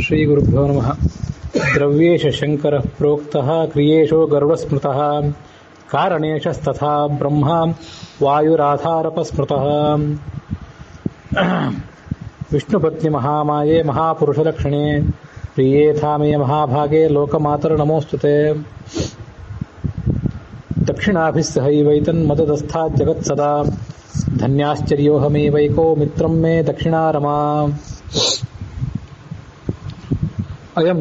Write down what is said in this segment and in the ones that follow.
ಶ್ರೀಗುರುಭ್ಯೋ ನಮಃ. ದ್ರವ್ಯೇಶ ಶಂಕರ ಪ್ರೋಕ್ತಃ ಕ್ರಿಯೇಶೋ ಗರುಡಸ್ಮೃತಃ ಕಾರಣೇಶಸ್ತಥಾ ಬ್ರಹ್ಮ ವಾಯುರಾಧಾರಪಸ್ಮೃತಃ. ವಿಷ್ಣುಪತ್ನಿ ಮಹಾಮಾಯೆ ಮಹಾಪುರುಷಲಕ್ಷಣೆ ಪ್ರಿಯೇಥಾಮೇ ಮಹಾಭಾಗೆ ಲೋಕಮಾತರ ನಮೋಸ್ತುತೆ. ದಕ್ಷಿಣಾಭಿಸ್ಸಹೈವೈತನ್ಮದಸ್ಥಾತ್ ಜಗತ್ಸದಾ ಧನ್ಯಾಶ್ಚರ್ಯೋಹಮೇವೈಕೋ ಮಿತ್ರಂ ಮೇ ದಕ್ಷಿಣಾರಮಾ. ಅಯಂ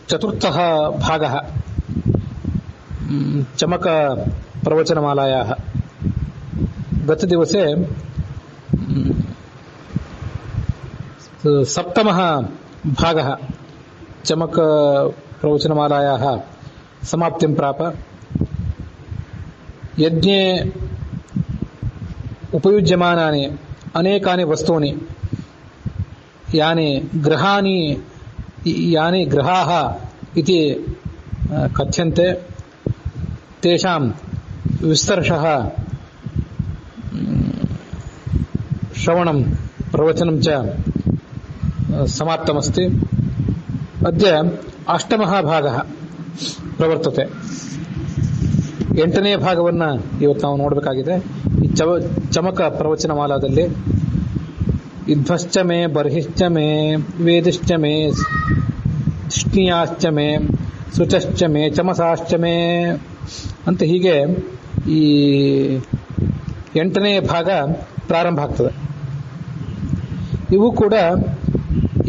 ಚತುರ್ಥಃ ಭಾಗಃ ಚಮಕ ಪ್ರವಚನಮಾಲಾಯಾಃ. ಗತದಿವಸೆ ಸಪ್ತಮಃ ಭಾಗಃ ಚಮಕ ಪ್ರವಚನಮಾಲಾಯಾಃ ಸಮಾಪ್ತಿಂ ಪ್ರಾಪ. ಯಜ್ಞೆ ಉಪಯುಜ್ಯಮಾನಾನಿ ಅನೇಕಾನಿ ವಸ್ತೂನಿ ಯಾನಿ ಗ್ರಹಾಃ ಇತಿ ಕಥ್ಯಂತೆ ತೇಷಾಂ ವಿಸ್ತರ್ಷಃ ಶ್ರವಣಂ ಪ್ರವಚನಂ ಚ ಸಮಾಪ್ತಮಸ್ತಿ. ಅದ್ಯ ಅಷ್ಟಮಃ ಭಾಗಃ ಪ್ರವರ್ತತೆ. 8ನೇ ಭಾಗವನ್ನು ಇವತ್ತು ನಾವು ನೋಡಬೇಕಾಗಿದೆ. ಈ ಚಮಕ ಪ್ರವಚನಮಾಲಾದಲ್ಲಿ ಯುದ್ಧಶ್ಚ ಮೇ ಬರ್ಹಿಶ್ಚ ಮೇ ವೇದಿಶ್ಚ ಮೇ ಧಿಷ್ಣಿಯಾಶ್ಚ ಮೇ ಶುಚಶ್ಚ ಮೇ ಚಮಸಾಶ್ಚ ಮೇ ಅಂತ ಹೀಗೆ ಈ 8ನೇ ಭಾಗ ಪ್ರಾರಂಭ ಆಗ್ತದೆ. ಇವು ಕೂಡ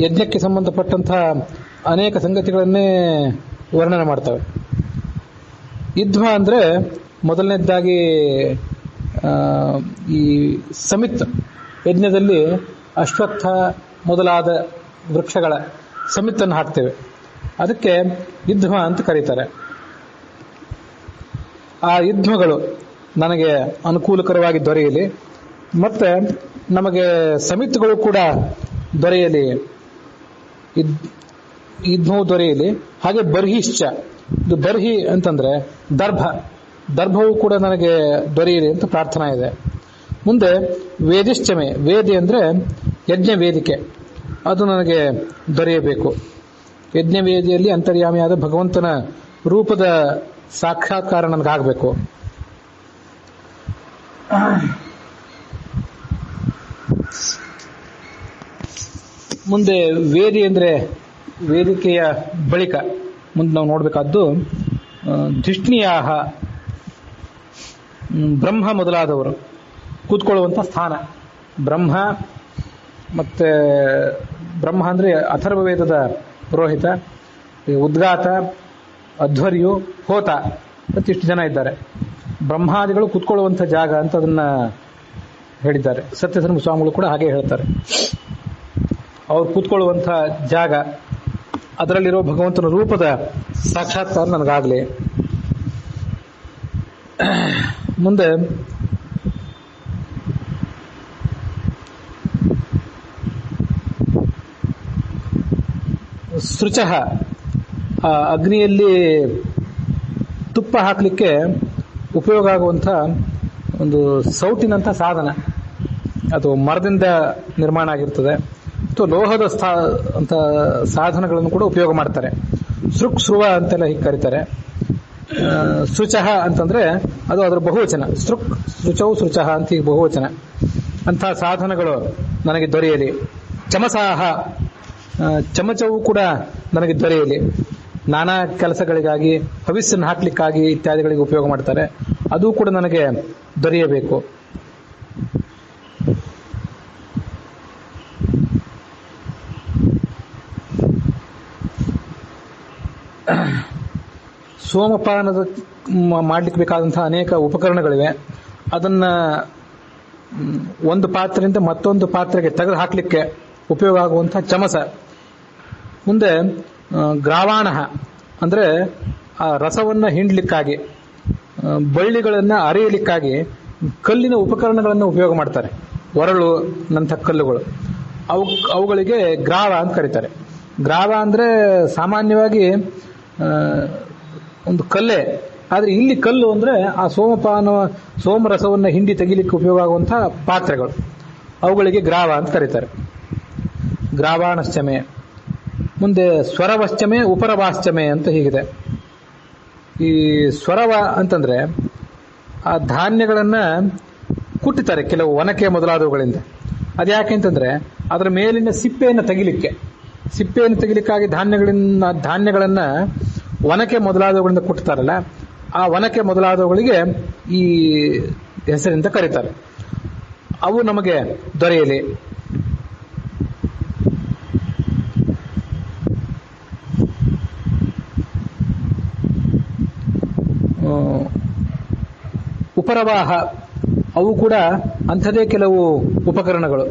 ಯಜ್ಞಕ್ಕೆ ಸಂಬಂಧಪಟ್ಟಂತಹ ಅನೇಕ ಸಂಗತಿಗಳನ್ನೇ ವರ್ಣನೆ ಮಾಡ್ತವೆ. ಯುದ್ಧ ಅಂದರೆ ಮೊದಲನೇದಾಗಿ ಈ ಸಮಿತ್ ಯಜ್ಞದಲ್ಲಿ ಅಶ್ವತ್ಥ ಮೊದಲಾದ ವೃಕ್ಷಗಳ ಸಮಿತ್ತನ್ನು ಹಾಕ್ತೇವೆ. ಅದಕ್ಕೆ ಯುದ್ಧ ಅಂತ ಕರೀತಾರೆ. ಆ ಯುದ್ಧಗಳು ನನಗೆ ಅನುಕೂಲಕರವಾಗಿ ದೊರೆಯಲಿ, ಮತ್ತೆ ನಮಗೆ ಸಮಿತಿಗಳು ಕೂಡ ದೊರೆಯಲಿ, ಯುದ್ಧವು ದೊರೆಯಲಿ. ಹಾಗೆ ಬರ್ಹಿಶ್ಚ, ಇದು ಬರ್ಹಿ ಅಂತಂದ್ರೆ ದರ್ಭವು ಕೂಡ ನನಗೆ ದೊರೆಯಲಿ ಅಂತ ಪ್ರಾರ್ಥನಾ ಇದೆ. ಮುಂದೆ ವೇದಿಶ್ಚಮೆ, ವೇದಿ ಅಂದ್ರೆ ಯಜ್ಞ ವೇದಿಕೆ, ಅದು ನನಗೆ ದೊರೆಯಬೇಕು. ಯಜ್ಞ ವೇದಿಯಲ್ಲಿ ಅಂತರ್ಯಾಮಿಯಾದ ಭಗವಂತನ ರೂಪದ ಸಾಕ್ಷಾತ್ಕಾರ ನನಗಾಗಬೇಕು. ಮುಂದೆ ವೇದಿ ಅಂದ್ರೆ ವೇದಿಕೆಯ ಬಳಿಕ ಮುಂದೆ ನಾವು ನೋಡಬೇಕಾದ್ದು ಧಿಷ್ಣಿಯಾಹ, ಬ್ರಹ್ಮ ಮೊದಲಾದವರು ಕೂತ್ಕೊಳ್ಳುವಂಥ ಸ್ಥಾನ. ಮತ್ತೆ ಬ್ರಹ್ಮ ಅಂದ್ರೆ ಅಥರ್ವ ವೇದದ ಪುರೋಹಿತ, ಉದ್ಗಾತ, ಅಧ್ವರ್ಯು, ಹೋತ ಅಂತ ಇಷ್ಟು ಜನ ಇದ್ದಾರೆ. ಬ್ರಹ್ಮಾದಿಗಳು ಕೂತ್ಕೊಳ್ಳುವಂಥ ಜಾಗ ಅಂತ ಅದನ್ನ ಹೇಳಿದ್ದಾರೆ. ಸತ್ಯಧರ್ಮ ಸ್ವಾಮಿಗಳು ಕೂಡ ಹಾಗೆ ಹೇಳ್ತಾರೆ. ಅವ್ರು ಕೂತ್ಕೊಳ್ಳುವಂಥ ಜಾಗ, ಅದರಲ್ಲಿರೋ ಭಗವಂತನ ರೂಪದ ಸಾಕ್ಷಾತ್ಕಾರ ನನಗಾಗಲಿ. ಮುಂದೆ ಶುಚಃ, ಅಗ್ನಿಯಲ್ಲಿ ತುಪ್ಪ ಹಾಕಲಿಕ್ಕೆ ಉಪಯೋಗ ಆಗುವಂಥ ಒಂದು ಸೌಟಿನಂಥ ಸಾಧನ. ಅದು ಮರದಿಂದ ನಿರ್ಮಾಣ ಆಗಿರ್ತದೆ. ಅಥವಾ ಲೋಹದ ಅಂತ ಸಾಧನಗಳನ್ನು ಕೂಡ ಉಪಯೋಗ ಮಾಡ್ತಾರೆ. ಸೃವ ಅಂತೆಲ್ಲ ಹೀಗೆ ಕರೀತಾರೆ. ಶುಚಃ ಅಂತಂದ್ರೆ ಅದು ಅದರ ಬಹುವಚನ. ಶುಚೌ ಶುಚಃ ಅಂತ ಈಗ ಬಹುವಚನ. ಅಂತಹ ಸಾಧನಗಳು ನನಗೆ ದೊರೆಯಲಿ. ಚಮಸಾಹ, ಚಮಚವು ಕೂಡ ನನಗೆ ದೊರೆಯಲಿ. ನಾನಾ ಕೆಲಸಗಳಿಗಾಗಿ, ಹವಿಸ್ಸನ್ನು ಹಾಕ್ಲಿಕ್ಕಾಗಿ ಇತ್ಯಾದಿಗಳಿಗೆ ಉಪಯೋಗ ಮಾಡ್ತಾರೆ. ಅದು ಕೂಡ ನನಗೆ ದೊರೆಯಬೇಕು. ಸೋಮಪಾನದ ಮಾಡ್ಲಿಕ್ಕೆ ಬೇಕಾದಂತಹ ಅನೇಕ ಉಪಕರಣಗಳಿವೆ. ಅದನ್ನ ಒಂದು ಪಾತ್ರೆಯಿಂದ ಮತ್ತೊಂದು ಪಾತ್ರೆಗೆ ತೆಗೆದು ಹಾಕ್ಲಿಕ್ಕೆ ಉಪಯೋಗ ಆಗುವಂತಹ ಚಮಸ. ಮುಂದೆ ಗ್ರಾವಾಣ ಅಂದ್ರೆ ಆ ರಸವನ್ನ ಹಿಂಡ್ಲಿಕ್ಕಾಗಿ, ಬಳ್ಳಿಗಳನ್ನ ಅರೆಯಲಿಕ್ಕಾಗಿ ಕಲ್ಲಿನ ಉಪಕರಣಗಳನ್ನು ಉಪಯೋಗ ಮಾಡ್ತಾರೆ. ಒರಳು ನಂಥ ಕಲ್ಲುಗಳು, ಅವುಗಳಿಗೆ ಗ್ರಾವ ಅಂತ ಕರೀತಾರೆ. ಗ್ರಾವ ಅಂದ್ರೆ ಸಾಮಾನ್ಯವಾಗಿ ಒಂದು ಕಲ್ಲೇ, ಆದ್ರೆ ಇಲ್ಲಿ ಕಲ್ಲು ಅಂದ್ರೆ ಆ ಸೋಮರಸವನ್ನ ಹಿಂಡಿ ತೆಗಿಲಿಕ್ಕೆ ಉಪಯೋಗ ಆಗುವಂತಹ ಪಾತ್ರೆಗಳು, ಅವುಗಳಿಗೆ ಗ್ರಾವ ಅಂತ ಕರೀತಾರೆ. ಗ್ರಾವಾಣಶ್ಚಮೆ. ಮುಂದೆ ಸ್ವರವಶ್ಚಮೆ ಉಪರವಾಶ್ಚಮೆ ಅಂತ ಹೀಗಿದೆ. ಈ ಸ್ವರವ ಅಂತಂದ್ರೆ ಆ ಧಾನ್ಯಗಳನ್ನ ಕುಟ್ಟುತ್ತಾರೆ ಕೆಲವು ಒನಕೆ ಮೊದಲಾದವುಗಳಿಂದ. ಅದ್ಯಾಕೆ ಅಂತಂದ್ರೆ ಅದರ ಮೇಲಿನ ಸಿಪ್ಪೆಯನ್ನು ತೆಗಿಲಿಕ್ಕಾಗಿ ಧಾನ್ಯಗಳನ್ನ ಒನಕೆ ಮೊದಲಾದವುಗಳಿಂದ ಕುಟ್ಟುತ್ತಾರಲ್ಲ, ಆ ಒನಕೆ ಮೊದಲಾದವುಗಳಿಗೆ ಈ ಹೆಸರಿಂದ ಕರೀತಾರೆ. ಅವು ನಮಗೆ ದೊರೆಯಲಿ. ಉಪರವಾಹ ಅವು ಕೂಡ ಅಂಥದೇ ಕೆಲವು ಉಪಕರಣಗಳು.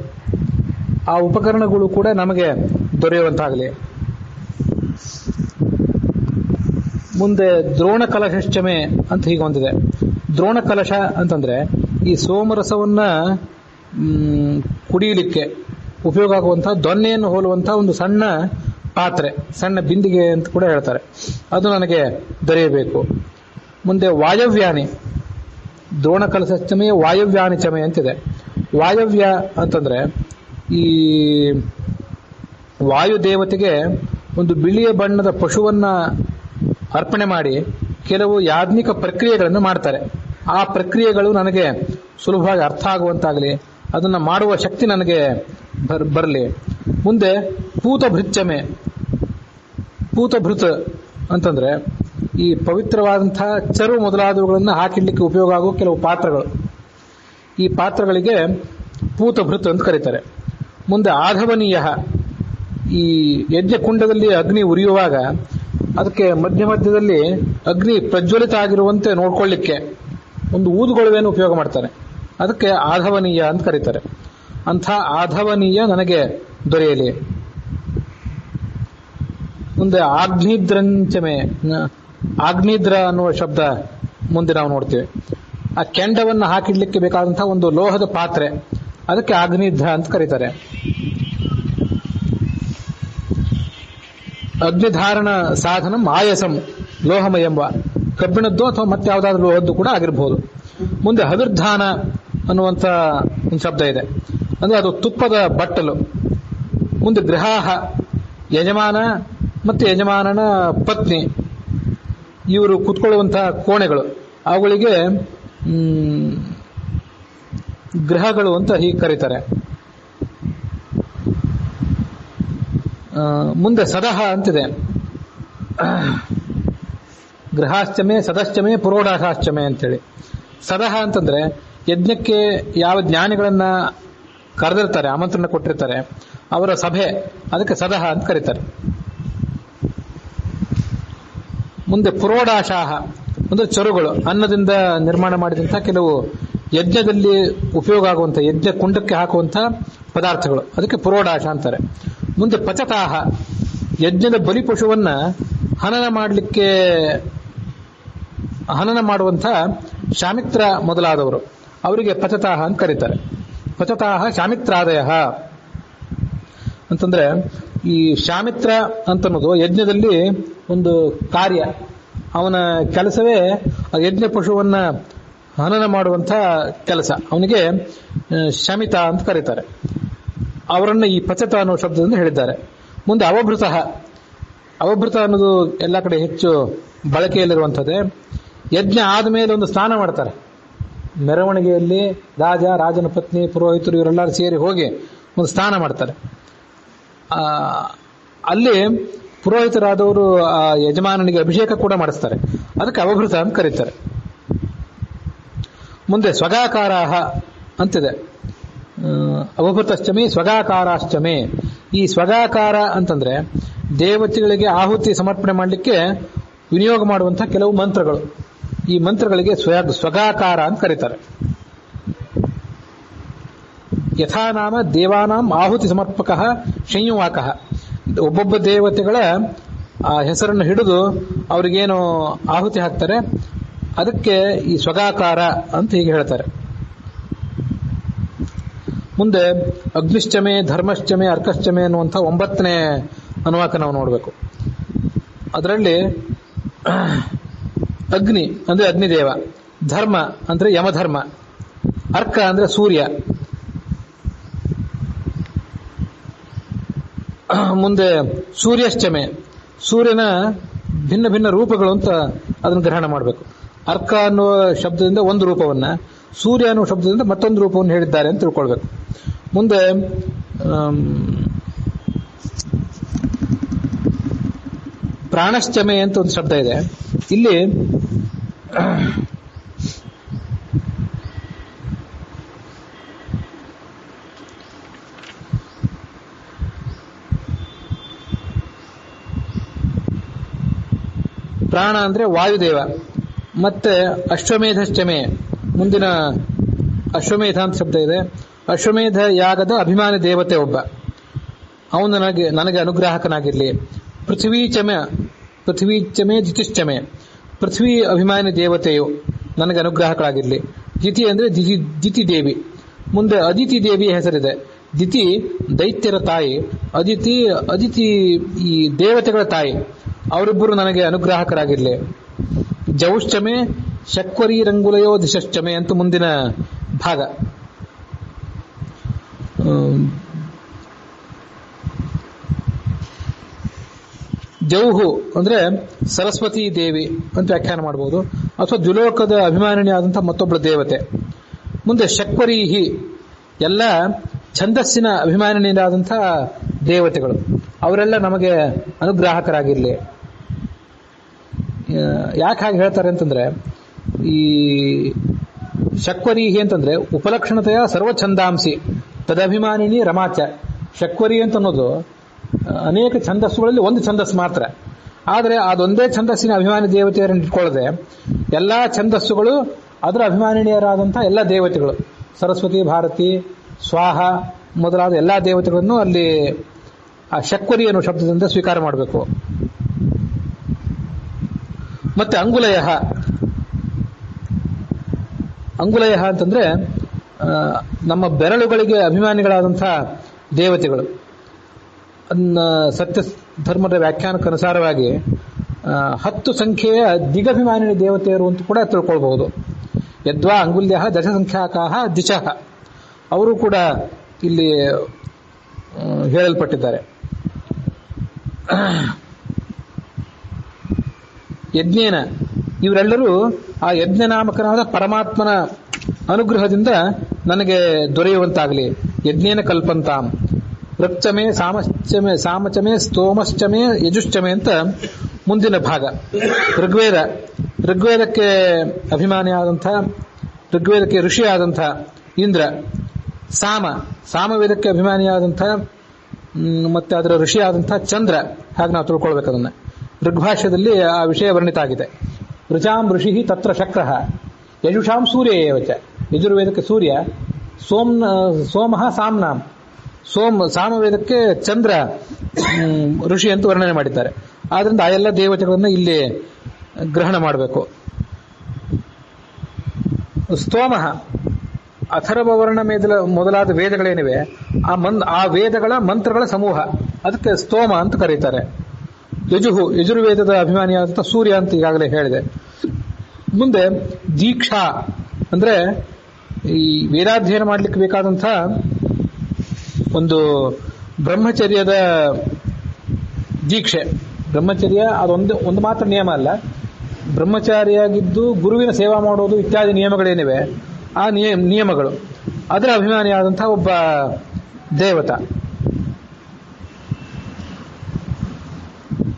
ಆ ಉಪಕರಣಗಳು ಕೂಡ ನಮಗೆ ದೊರೆಯುವಂತಾಗಲಿ. ಮುಂದೆ ದ್ರೋಣ ಕಲಶಶ್ಚಮೆ ಅಂತ ಹೀಗೆ ಹೊಂದಿದೆ. ದ್ರೋಣ ಕಲಶ ಅಂತಂದ್ರೆ ಈ ಸೋಮರಸವನ್ನ ಕುಡಿಯಲಿಕ್ಕೆ ಉಪಯೋಗ ಆಗುವಂತಹ ದೊನ್ನೆಯನ್ನು ಹೋಲುವಂತಹ ಒಂದು ಸಣ್ಣ ಪಾತ್ರೆ, ಸಣ್ಣ ಬಿಂದಿಗೆ ಅಂತ ಕೂಡ ಹೇಳ್ತಾರೆ. ಅದು ನನಗೆ ದೊರೆಯಬೇಕು. ಮುಂದೆ ವಾಯವ್ಯಾನಿ, ದ್ರೋಣ ಕಲಶಶ್ಚಮೆ ವಾಯವ್ಯಾನಿ ಚಮೆ ಅಂತಿದೆ. ವಾಯವ್ಯ ಅಂತಂದ್ರೆ ಈ ವಾಯುದೇವತೆಗೆ ಒಂದು ಬಿಳಿಯ ಬಣ್ಣದ ಪಶುವನ್ನ ಅರ್ಪಣೆ ಮಾಡಿ ಕೆಲವು ಯಾಜ್ಞಿಕ ಪ್ರಕ್ರಿಯೆಗಳನ್ನು ಮಾಡ್ತಾರೆ. ಆ ಪ್ರಕ್ರಿಯೆಗಳು ನನಗೆ ಸುಲಭವಾಗಿ ಅರ್ಥ ಆಗುವಂತಾಗಲಿ, ಅದನ್ನು ಮಾಡುವ ಶಕ್ತಿ ನನಗೆ ಬರಲಿ. ಮುಂದೆ ಪೂತಭೃಚ್ಚಮೆ, ಪೂತಭೃತ್ ಅಂತಂದ್ರೆ ಈ ಪವಿತ್ರವಾದಂತಹ ಚರು ಮೊದಲಾದವುಗಳನ್ನು ಹಾಕಿಡ್ಲಿಕ್ಕೆ ಉಪಯೋಗ ಆಗುವ ಕೆಲವು ಪಾತ್ರಗಳು. ಈ ಪಾತ್ರಗಳಿಗೆ ಪೂತಭೃತ್ ಅಂತ ಕರೀತಾರೆ. ಮುಂದೆ ಆಧವನೀಯ, ಈ ಯಜ್ಞ ಕುಂಡದಲ್ಲಿ ಅಗ್ನಿ ಉರಿಯುವಾಗ ಅದಕ್ಕೆ ಮಧ್ಯದಲ್ಲಿ ಅಗ್ನಿ ಪ್ರಜ್ವಲಿತ ಆಗಿರುವಂತೆ ನೋಡ್ಕೊಳ್ಳಿಕ್ಕೆ ಒಂದು ಊದುಗೊಳುವೆಯನ್ನು ಉಪಯೋಗ ಮಾಡ್ತಾರೆ. ಅದಕ್ಕೆ ಆಧವನೀಯ ಅಂತ ಕರೀತಾರೆ. ಅಂಥ ಆಧವನೀಯ ನನಗೆ ದೊರೆಯಲಿ. ಮುಂದೆ ಆಗ್ನಿದ್ರಂಚಮೆ, ಆಗ್ನಿದ್ರ ಅನ್ನುವ ಶಬ್ದ ಮುಂದೆ ನಾವು ನೋಡ್ತೀವಿ. ಆ ಕೆಂಡವನ್ನು ಹಾಕಿಡ್ಲಿಕ್ಕೆ ಬೇಕಾದಂತಹ ಒಂದು ಲೋಹದ ಪಾತ್ರೆ, ಅದಕ್ಕೆ ಆಗ್ನಿದ್ರ ಅಂತ ಕರೀತಾರೆ. ಅಗ್ನಿಧಾರಣ ಸಾಧನ ಆಯಸಂ ಲೋಹಮ ಎಂಬ ಕಬ್ಬಿಣದ್ದು ಅಥವಾ ಮತ್ತಾವುದಾದ್ರೂ ಲೋಹದ್ದು ಕೂಡ ಆಗಿರಬಹುದು. ಮುಂದೆ ಹವಿರ್ಧಾನ ಅನ್ನುವಂಥ ಒಂದು ಶಬ್ದ ಇದೆ, ಅಂದ್ರೆ ಅದು ತುಪ್ಪದ ಬಟ್ಟಲು. ಮುಂದೆ ಗೃಹಾಹ, ಯಜಮಾನ ಮತ್ತು ಯಜಮಾನನ ಪತ್ನಿ ಇವರು ಕುತ್ಕೊಳ್ಳುವಂತಹ ಕೋಣೆಗಳು, ಅವುಗಳಿಗೆ ಗೃಹಗಳು ಅಂತ ಹೀಗೆ ಕರೀತಾರೆ. ಮುಂದೆ ಸದಹ ಅಂತಿದೆ. ಗೃಹಾಶ್ಚಮೆ, ಸದಶ್ಚಮೆ, ಪುರೋಢಾಶಾಶ್ಚಮೆ ಅಂತೇಳಿ. ಸದಹ ಅಂತಂದ್ರೆ ಯಜ್ಞಕ್ಕೆ ಯಾವ ಜ್ಞಾನಿಗಳನ್ನ ಕರೆದಿರ್ತಾರೆ, ಆಮಂತ್ರಣ ಕೊಟ್ಟಿರ್ತಾರೆ, ಅವರ ಸಭೆ, ಅದಕ್ಕೆ ಸದಹ ಅಂತ ಕರೀತಾರೆ. ಮುಂದೆ ಪುರೋಢಾಶಾಹ ಅಂದ್ರೆ ಚರುಗಳು, ಅನ್ನದಿಂದ ನಿರ್ಮಾಣ ಮಾಡಿದಂತಹ ಕೆಲವು ಯಜ್ಞದಲ್ಲಿ ಉಪಯೋಗ ಆಗುವಂಥ, ಯಜ್ಞ ಕುಂಡಕ್ಕೆ ಹಾಕುವಂಥ ಪದಾರ್ಥಗಳು, ಅದಕ್ಕೆ ಪುರೋಢಾಶ ಅಂತಾರೆ. ಮುಂದೆ ಪಚತಾಹ, ಯಜ್ಞದ ಬಲಿಪಶುವನ್ನ ಹನನ ಮಾಡುವಂಥ ಶಾಮಿತ್ರ ಮೊದಲಾದವರು, ಅವರಿಗೆ ಪಚತಾಹ ಅಂತ ಕರೀತಾರೆ. ಪಚತಾಹ ಶಾಮಿತ್ರಾದಯ ಅಂತಂದ್ರೆ ಈ ಶಾಮಿತ್ರ ಅಂತನ್ನೋದು ಯಜ್ಞದಲ್ಲಿ ಒಂದು ಕಾರ್ಯ, ಅವನ ಕೆಲಸವೇ ಯಜ್ಞ ಪಶುವನ್ನ ಹನನ ಮಾಡುವಂಥ ಕೆಲಸ, ಅವನಿಗೆ ಶಮಿತ ಅಂತ ಕರೀತಾರೆ. ಅವರನ್ನ ಈ ಪಚತ ಅನ್ನೋ ಶಬ್ದದಿಂದ ಹೇಳಿದ್ದಾರೆ. ಮುಂದೆ ಅವಭೃತ, ಅವಭೃತ ಅನ್ನೋದು ಎಲ್ಲ ಕಡೆ ಹೆಚ್ಚು ಬಳಕೆಯಲ್ಲಿರುವಂಥದ್ದೇ. ಯಜ್ಞ ಆದಮೇಲೆ ಒಂದು ಸ್ನಾನ ಮಾಡ್ತಾರೆ, ಮೆರವಣಿಗೆಯಲ್ಲಿ ರಾಜನ ಪತ್ನಿ, ಪುರೋಹಿತರು ಇವರೆಲ್ಲರೂ ಸೇರಿ ಹೋಗಿ ಒಂದು ಸ್ನಾನ ಮಾಡ್ತಾರೆ. ಅಲ್ಲಿ ಪುರೋಹಿತರಾದವರು ಆ ಯಜಮಾನನಿಗೆ ಅಭಿಷೇಕ ಕೂಡ ಮಾಡಿಸ್ತಾರೆ, ಅದಕ್ಕೆ ಅವಭೃತ ಅಂತ ಕರೀತಾರೆ. ಮುಂದೆ ಸ್ವಗಾಕಾರ ಅಂತಿದೆ. ಅವಭೃತಶ್ಚಮಿ ಸ್ವಗಾಕಾರಾಶ್ಚಮಿ. ಈ ಸ್ವಗಾಕಾರ ಅಂತಂದ್ರೆ ದೇವತೆಗಳಿಗೆ ಆಹುತಿ ಸಮರ್ಪಣೆ ಮಾಡಲಿಕ್ಕೆ ವಿನಿಯೋಗ ಮಾಡುವಂತಹ ಕೆಲವು ಮಂತ್ರಗಳು. ಈ ಮಂತ್ರಗಳಿಗೆ ಸ್ವಗಾಕಾರ ಅಂತ ಕರೀತಾರೆ. ಯಥಾನಾಮ ದೇವಾನಾಂ ಆಹುತಿ ಸಮರ್ಪಕ ಸಂಯುವಾಕ, ಒಬ್ಬೊಬ್ಬ ದೇವತೆಗಳ ಆ ಹೆಸರನ್ನು ಹಿಡಿದು ಅವ್ರಿಗೇನು ಆಹುತಿ ಹಾಕ್ತಾರೆ, ಅದಕ್ಕೆ ಈ ಸ್ವಗಾಕಾರ ಅಂತ ಹೀಗೆ ಹೇಳ್ತಾರೆ. ಮುಂದೆ ಅಗ್ನಿಶ್ಚಮೆ, ಧರ್ಮಶ್ಚಮೆ, ಅರ್ಕಶ್ಚಮೆ ಅನ್ನುವಂಥ 9ನೇ ಅನುವಾಕ ನಾವು ನೋಡಬೇಕು. ಅದರಲ್ಲಿ ಅಗ್ನಿ ಅಂದ್ರೆ ಅಗ್ನಿದೇವ, ಧರ್ಮ ಅಂದ್ರೆ ಯಮಧರ್ಮ, ಅರ್ಕ ಅಂದ್ರೆ ಸೂರ್ಯ, ಮುಂದೆ ಸೂರ್ಯಶ್ಚಮೆ, ಸೂರ್ಯನ ಭಿನ್ನ ಭಿನ್ನ ರೂಪಗಳು ಅಂತ ಅದನ್ನು ಗ್ರಹಣ ಮಾಡಬೇಕು. ಅರ್ಕ ಅನ್ನುವ ಶಬ್ದದಿಂದ ಒಂದು ರೂಪವನ್ನ, ಸೂರ್ಯ ಅನ್ನುವ ಶಬ್ದದಿಂದ ಮತ್ತೊಂದು ರೂಪವನ್ನು ಹೇಳಿದ್ದಾರೆ ಅಂತ ತಿಳ್ಕೊಳ್ಬೇಕು. ಮುಂದೆ ಪ್ರಾಣಶ್ಚಮೆ ಅಂತ ಒಂದು ಶಬ್ದ ಇದೆ. ಇಲ್ಲಿ ಪ್ರಾಣ ಅಂದ್ರೆ ವಾಯುದೇವ. ಮತ್ತೆ ಅಶ್ವಮೇಧಶ್ಚಮೆ, ಮುಂದಿನ ಅಶ್ವಮೇಧ ಅಂತ ಶಬ್ದ ಇದೆ. ಅಶ್ವಮೇಧ ಯಾಗದ ಅಭಿಮಾನಿ ದೇವತೆ ಒಬ್ಬ, ಅವನು ನನಗೆ ಅನುಗ್ರಾಹಕನಾಗಿರ್ಲಿ. ಪೃಥ್ವೀಚಮೆ ಜಿತಿಶ್ಚಮೆ, ಪೃಥ್ವಿ ಅಭಿಮಾನಿ ದೇವತೆಯು ನನಗೆ ಅನುಗ್ರಾಹಕರಾಗಿರ್ಲಿ. ದಿತಿ ಅಂದ್ರೆ ದಿತಿ ದೇವಿ. ಮುಂದೆ ಅದಿತಿ ದೇವಿಯ ಹೆಸರಿದೆ. ದಿತಿ ದೈತ್ಯರ ತಾಯಿ, ಅದಿತಿ ಈ ದೇವತೆಗಳ ತಾಯಿ. ಅವರಿಬ್ಬರು ನನಗೆ ಅನುಗ್ರಾಹಕರಾಗಿರ್ಲಿ. ಜೌಶ್ಚಮೆ ಶಕ್ವರಿ ರಂಗುಲಯೋ ದಿಶಶ್ಚಮೆ ಅಂತ ಮುಂದಿನ ಭಾಗ. ಜೌಹು ಅಂದ್ರೆ ಸರಸ್ವತಿ ದೇವಿ ಅಂತ ವ್ಯಾಖ್ಯಾನ ಮಾಡಬಹುದು, ಅಥವಾ ದ್ವಿಲೋಕದ ಅಭಿಮಾನಿನಿ ಆದಂತಹ ಮತ್ತೊಬ್ಬಳ ದೇವತೆ. ಮುಂದೆ ಶಕ್ವರೀಹಿ, ಎಲ್ಲ ಛಂದಸ್ಸಿನ ಅಭಿಮಾನಿನಿಯಾದಂತಹ ದೇವತೆಗಳು, ಅವರೆಲ್ಲ ನಮಗೆ ಅನುಗ್ರಾಹಕರಾಗಿರ್ಲಿ. ಯಾಕೆ ಹಾಗೆ ಹೇಳ್ತಾರೆ ಅಂತಂದ್ರೆ, ಈ ಶಕ್ವರೀಹಿ ಅಂತಂದ್ರೆ ಉಪಲಕ್ಷಣತೆಯ ಸರ್ವಛಂದಾಂಸಿ ತದಭಿಮಾನಿನಿ ರಮಾಚ. ಶಕ್ವರಿ ಅಂತ ಅನ್ನೋದು ಅನೇಕ ಛಂದಸ್ಸುಗಳಲ್ಲಿ ಒಂದು ಛಂದಸ್ಸು ಮಾತ್ರ. ಆದರೆ ಅದೊಂದೇ ಛಂದಸ್ಸಿನ ಅಭಿಮಾನಿ ದೇವತೆಯರನ್ನು ಇಟ್ಕೊಳ್ಳದೆ ಎಲ್ಲಾ ಛಂದಸ್ಸುಗಳು ಅದರ ಅಭಿಮಾನಿನಿಯರಾದಂತಹ ಎಲ್ಲ ದೇವತೆಗಳು, ಸರಸ್ವತಿ, ಭಾರತಿ, ಸ್ವಾಹ ಮೊದಲಾದ ಎಲ್ಲಾ ದೇವತೆಗಳನ್ನು ಅಲ್ಲಿ ಆ ಶಕ್ವರಿ ಅನ್ನೋ ಶಬ್ದದಿಂದ ಸ್ವೀಕಾರ ಮಾಡಬೇಕು. ಮತ್ತೆ ಅಂಗುಲಯ ಅಂತಂದ್ರೆ ನಮ್ಮ ಬೆರಳುಗಳಿಗೆ ಅಭಿಮಾನಿಗಳಾದಂತಹ ದೇವತೆಗಳು. ಸತ್ಯ ಧರ್ಮದ ವ್ಯಾಖ್ಯಾನಕ್ಕನುಸಾರವಾಗಿ 10 ಸಂಖ್ಯೆಯ ದಿಗಭಿಮಾನಿನಿ ದೇವತೆಯರು ಅಂತ ಕೂಡ ತಿಳ್ಕೊಳ್ಬಹುದು. ಯದ್ವಾ ಅಂಗುಲ್ಯ ದಶ ಸಂಖ್ಯಾಕಾಹ ದಿಶಃ, ಅವರು ಕೂಡ ಇಲ್ಲಿ ಹೇಳಲ್ಪಟ್ಟಿದ್ದಾರೆ. ಯಜ್ಞೇನ, ಇವರೆಲ್ಲರೂ ಆ ಯಜ್ಞನಾಮಕನಾದ ಪರಮಾತ್ಮನ ಅನುಗ್ರಹದಿಂದ ನನಗೆ ದೊರೆಯುವಂತಾಗಲಿ. ಯಜ್ಞೇನ ಕಲ್ಪಂತಾಂ ಋಕ್ಚಮೆ ಸಾಮಚಮೆ ಸ್ತೋಮಶ್ಚಮೆ ಯಜುಶ್ಚಮೆ ಅಂತ ಮುಂದಿನ ಭಾಗ. ಋಗ್ವೇದಕ್ಕೆ ಅಭಿಮಾನಿಯಾದಂಥ, ಋಗ್ವೇದಕ್ಕೆ ಋಷಿಯಾದಂಥ ಇಂದ್ರ. ಸಾಮವೇದಕ್ಕೆ ಅಭಿಮಾನಿಯಾದಂಥ ಮತ್ತೆ ಅದರ ಋಷಿಯಾದಂಥ ಚಂದ್ರ. ಹಾಗೆ ನಾವು ತಿಳ್ಕೊಳ್ಬೇಕು ಅದನ್ನ. ಋಗ್ಭಾಷ್ಯದಲ್ಲಿ ಆ ವಿಷಯ ವರ್ಣಿತ ಆಗಿದೆ. ಋಚಾಂ ಋಷಿ ತತ್ರ ಶಕ್ರಃ ಯಜುಷಾಂ ಸೂರ್ಯ ಏವಚ. ಯಜುರ್ವೇದಕ್ಕೆ ಸೂರ್ಯ, ಸೋಮಃ ಸಾಮ್ನಾಂ. ಸಾಮವೇದಕ್ಕೆ ಚಂದ್ರ ಋಷಿ ಅಂತ ವರ್ಣನೆ ಮಾಡಿದ್ದಾರೆ. ಆದ್ರಿಂದ ಆ ಎಲ್ಲ ದೇವತೆಗಳನ್ನ ಇಲ್ಲಿ ಗ್ರಹಣ ಮಾಡಬೇಕು. ಸ್ತೋಮಃ ಅಥರ್ವವರ್ಣ ಮೊದಲಾದ ವೇದಗಳೇನಿವೆ ಆ ವೇದಗಳ ಮಂತ್ರಗಳ ಸಮೂಹ, ಅದಕ್ಕೆ ಸ್ತೋಮ ಅಂತ ಕರೀತಾರೆ. ಯಜುರ್ವೇದದ ಅಭಿಮಾನಿಯಾದಂಥ ಸೂರ್ಯ ಅಂತ ಈಗಾಗಲೇ ಹೇಳಿದೆ. ಮುಂದೆ ದೀಕ್ಷಾ ಅಂದ್ರೆ ಈ ವೇದಾಧ್ಯಯನ ಮಾಡಲಿಕ್ಕೆ ಬೇಕಾದಂಥ ಒಂದು ಬ್ರಹ್ಮಚರ್ಯದ ದೀಕ್ಷೆ. ಬ್ರಹ್ಮಚರ್ಯ ಅದೊಂದು ಮಾತ್ರ ನಿಯಮ ಅಲ್ಲ, ಬ್ರಹ್ಮಚಾರಿಯಾಗಿದ್ದು ಗುರುವಿನ ಸೇವಾ ಮಾಡೋದು ಇತ್ಯಾದಿ ನಿಯಮಗಳೇನಿವೆ ಆ ನಿಯಮಗಳು, ಅದರ ಅಭಿಮಾನಿಯಾದಂತಹ ಒಬ್ಬ ದೇವತ.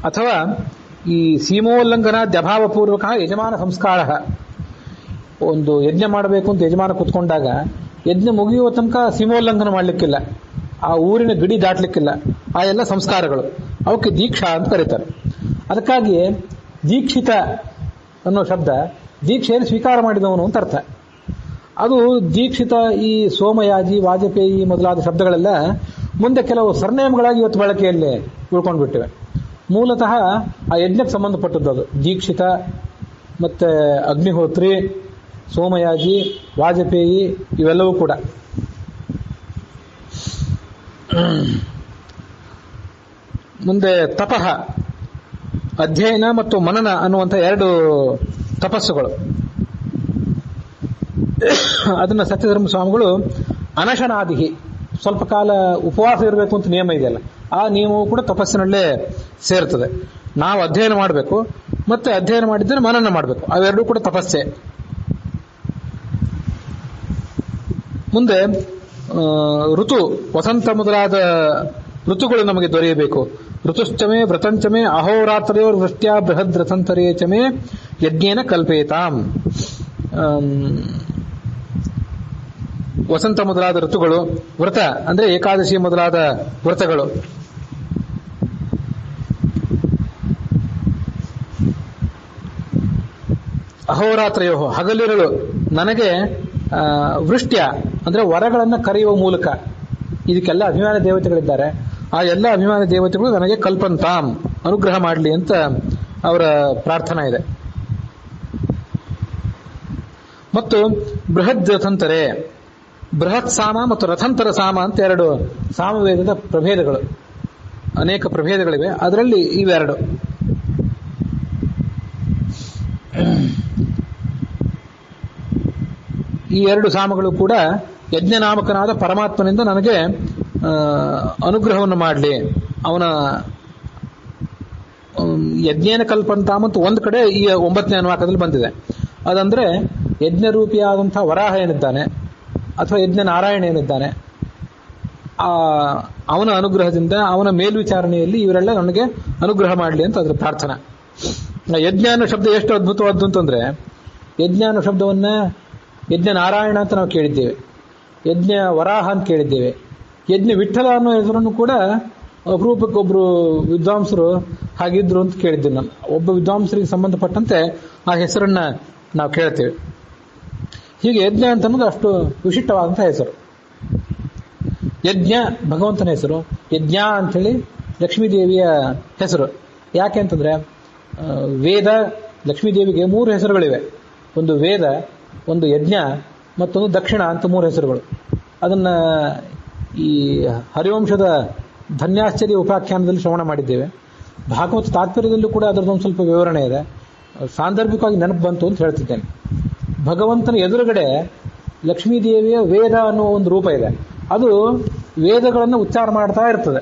ಅಥವಾ ಈ ಸೀಮೋಲ್ಲಂಘನ ದ್ಯಭಾವಪೂರ್ವಕ ಯಜಮಾನ ಸಂಸ್ಕಾರ. ಒಂದು ಯಜ್ಞ ಮಾಡಬೇಕು ಅಂತ ಯಜಮಾನ ಕೂತ್ಕೊಂಡಾಗ ಯಜ್ಞ ಮುಗಿಯುವ ತನಕ ಸೀಮೋಲ್ಲಂಘನ ಮಾಡಲಿಕ್ಕಿಲ್ಲ, ಆ ಊರಿನ ಗಡಿ ದಾಟ್ಲಿಕ್ಕಿಲ್ಲ. ಆ ಎಲ್ಲ ಸಂಸ್ಕಾರಗಳು ಅವಕ್ಕೆ ದೀಕ್ಷಾ ಅಂತ ಕರೀತಾರೆ. ಅದಕ್ಕಾಗಿ ದೀಕ್ಷಿತ ಅನ್ನೋ ಶಬ್ದ ದೀಕ್ಷೆಯನ್ನು ಸ್ವೀಕಾರ ಮಾಡಿದವನು ಅಂತ ಅರ್ಥ. ಅದು ದೀಕ್ಷಿತ, ಈ ಸೋಮಯಾಜಿ, ವಾಜಪೇಯಿ ಮೊದಲಾದ ಶಬ್ದಗಳೆಲ್ಲ ಮುಂದೆ ಕೆಲವು ಸರ್ನೇಮ್ಗಳಾಗಿ ಇವತ್ತು ಬಳಕೆಯಲ್ಲಿ ಉಳ್ಕೊಂಡ್ಬಿಟ್ಟಿವೆ. ಮೂಲತಃ ಆ ಯಜ್ಞಕ್ಕೆ ಸಂಬಂಧಪಟ್ಟದ್ದು ಅದು. ದೀಕ್ಷಿತ ಮತ್ತೆ ಅಗ್ನಿಹೋತ್ರಿ, ಸೋಮಯಾಜಿ, ವಾಜಪೇಯಿ ಇವೆಲ್ಲವೂ ಕೂಡ. ಮುಂದೆ ತಪಃ, ಅಧ್ಯಯನ ಮತ್ತು ಮನನ ಅನ್ನುವಂಥ 2 ತಪಸ್ಸುಗಳು. ಅದನ್ನ ಸತ್ಯಧರ್ಮ ಸ್ವಾಮಿಗಳು ಅನಶನಾದಿಹಿ, ಸ್ವಲ್ಪ ಕಾಲ ಉಪವಾಸ ಇರಬೇಕು ಅಂತ ನಿಯಮ ಇದೆಯಲ್ಲ, ಆ ನಿಯಮವು ಕೂಡ ತಪಸ್ಸಿನಲ್ಲೇ ಸೇರ್ತದೆ. ನಾವು ಅಧ್ಯಯನ ಮಾಡಬೇಕು, ಮತ್ತೆ ಅಧ್ಯಯನ ಮಾಡಿದ್ರೆ ಮನನ ಮಾಡಬೇಕು, ಅವೆರಡೂ ಕೂಡ ತಪಸ್ಸೆ. ಮುಂದೆ ಋತು, ವಸಂತ ಮೊದಲಾದ ಋತುಗಳು ನಮಗೆ ದೊರೆಯಬೇಕು. ಋತುಶ್ಚಮೆ ವ್ರತಂಚಮೆ ಅಹೋರಾತ್ರಯೋರ್ ವೃಷ್ಟ್ಯಾ ಬೃಹದ್ ರಥಂತರೇ ಚಮೆ ಯಜ್ಞೇನ ಕಲ್ಪೇತಾಂ. ವಸಂತ ಮೊದಲಾದ ಋತುಗಳು, ವ್ರತ ಅಂದ್ರೆ ಏಕಾದಶಿ ಮೊದಲಾದ ವ್ರತಗಳು, ಅಹೋರಾತ್ರಯೋ ಹಗಲಿರುಳು ನನಗೆ ವೃಷ್ಟ್ಯ ಅಂದ್ರೆ ವರಗಳನ್ನು ಕರೆಯುವ ಮೂಲಕ, ಇದಕ್ಕೆಲ್ಲ ಅಭಿಮಾನ ದೇವತೆಗಳಿದ್ದಾರೆ, ಆ ಎಲ್ಲ ಅಭಿಮಾನ ದೇವತೆಗಳು ನನಗೆ ಕಲ್ಪಂತಾಂ ಅನುಗ್ರಹ ಮಾಡಲಿ ಅಂತ ಅವರ ಪ್ರಾರ್ಥನಾ ಇದೆ. ಮತ್ತು ಬೃಹದ್ ರಥಂತರೆ, ಬೃಹತ್ ಸಾಮ ಮತ್ತು ರಥಂತರ ಸಾಮ ಅಂತ ಎರಡು ಸಾಮವೇದದ ಪ್ರಭೇದಗಳು, ಅನೇಕ ಪ್ರಭೇದಗಳಿವೆ, ಅದರಲ್ಲಿ ಇವೆರಡು. ಈ ಎರಡು ಸಾಮಗಳು ಕೂಡ ಯಜ್ಞನಾಮಕನಾದ ಪರಮಾತ್ಮನಿಂದ ನನಗೆ ಅನುಗ್ರಹವನ್ನು ಮಾಡಲಿ. ಅವನ ಯಜ್ಞೇನ ಕಲ್ಪಂತಾಮ ಅಂತ ಒಂದು ಕಡೆ ಈ 9ನೇ ಅನುವಾಕದಲ್ಲಿ ಬಂದಿದೆ. ಅದಂದ್ರೆ ಯಜ್ಞರೂಪಿಯಾದಂತಹ ವರಾಹ ಏನಿದ್ದಾನೆ ಅಥವಾ ಯಜ್ಞ ನಾರಾಯಣ ಏನಿದ್ದಾನೆ, ಅವನ ಅನುಗ್ರಹದಿಂದ, ಅವನ ಮೇಲ್ವಿಚಾರಣೆಯಲ್ಲಿ ಇವರೆಲ್ಲ ನನಗೆ ಅನುಗ್ರಹ ಮಾಡಲಿ ಅಂತ ಅದರ ಪ್ರಾರ್ಥನಾ. ಯಜ್ಞ ಅನ್ನೋ ಶಬ್ದ ಎಷ್ಟು ಅದ್ಭುತವಾದ್ದು ಅಂತಂದ್ರೆ, ಯಜ್ಞ ಅನ್ನೋ ಶಬ್ದವನ್ನ ಯಜ್ಞ ನಾರಾಯಣ ಅಂತ ನಾವು ಕೇಳಿದ್ದೇವೆ, ಯಜ್ಞ ವರಾಹ ಅಂತ ಕೇಳಿದ್ದೇವೆ, ಯಜ್ಞ ವಿಠಲ ಅನ್ನೋ ಹೆಸರನ್ನು ಕೂಡ ಅಪರೂಪಕ್ಕೊಬ್ರು ವಿದ್ವಾಂಸರು ಹಾಗಿದ್ರು ಅಂತ ಕೇಳಿದ್ದೇವೆ ನಾನು. ಒಬ್ಬ ವಿದ್ವಾಂಸರಿಗೆ ಸಂಬಂಧಪಟ್ಟಂತೆ ಆ ಹೆಸರನ್ನ ನಾವು ಕೇಳ್ತೇವೆ. ಹೀಗೆ ಯಜ್ಞ ಅಂತ ಅನ್ನೋದು ಅಷ್ಟು ವಿಶಿಷ್ಟವಾದಂತಹ ಹೆಸರು. ಯಜ್ಞ ಭಗವಂತನ ಹೆಸರು, ಯಜ್ಞ ಅಂಥೇಳಿ ಲಕ್ಷ್ಮೀದೇವಿಯ ಹೆಸರು. ಯಾಕೆ ಅಂತಂದ್ರೆ ವೇದ, ಲಕ್ಷ್ಮೀದೇವಿಗೆ 3 ಹೆಸರುಗಳಿವೆ. ಒಂದು ವೇದ, ಒಂದು ಯಜ್ಞ, ಮತ್ತೊಂದು ದಕ್ಷಿಣ ಅಂತ 3 ಹೆಸರುಗಳು. ಅದನ್ನ ಈ ಹರಿವಂಶದ ಧನ್ಯಾಶ್ಚರ್ಯ ಉಪಾಖ್ಯಾನದಲ್ಲಿ ಶ್ರವಣ ಮಾಡಿದ್ದೇವೆ. ಭಾಗವತ ತಾತ್ಪರ್ಯದಲ್ಲೂ ಕೂಡ ಅದರದೊಂದು ಸ್ವಲ್ಪ ವಿವರಣೆ ಇದೆ. ಸಾಂದರ್ಭಿಕವಾಗಿ ನೆನಪು ಬಂತು ಅಂತ ಹೇಳ್ತಿದ್ದೇನೆ. ಭಗವಂತನ ಎದುರುಗಡೆ ಲಕ್ಷ್ಮೀದೇವಿಯ ವೇದ ಅನ್ನೋ ಒಂದು ರೂಪ ಇದೆ. ಅದು ವೇದಗಳನ್ನು ಉಚ್ಚಾರ ಮಾಡ್ತಾ ಇರ್ತದೆ.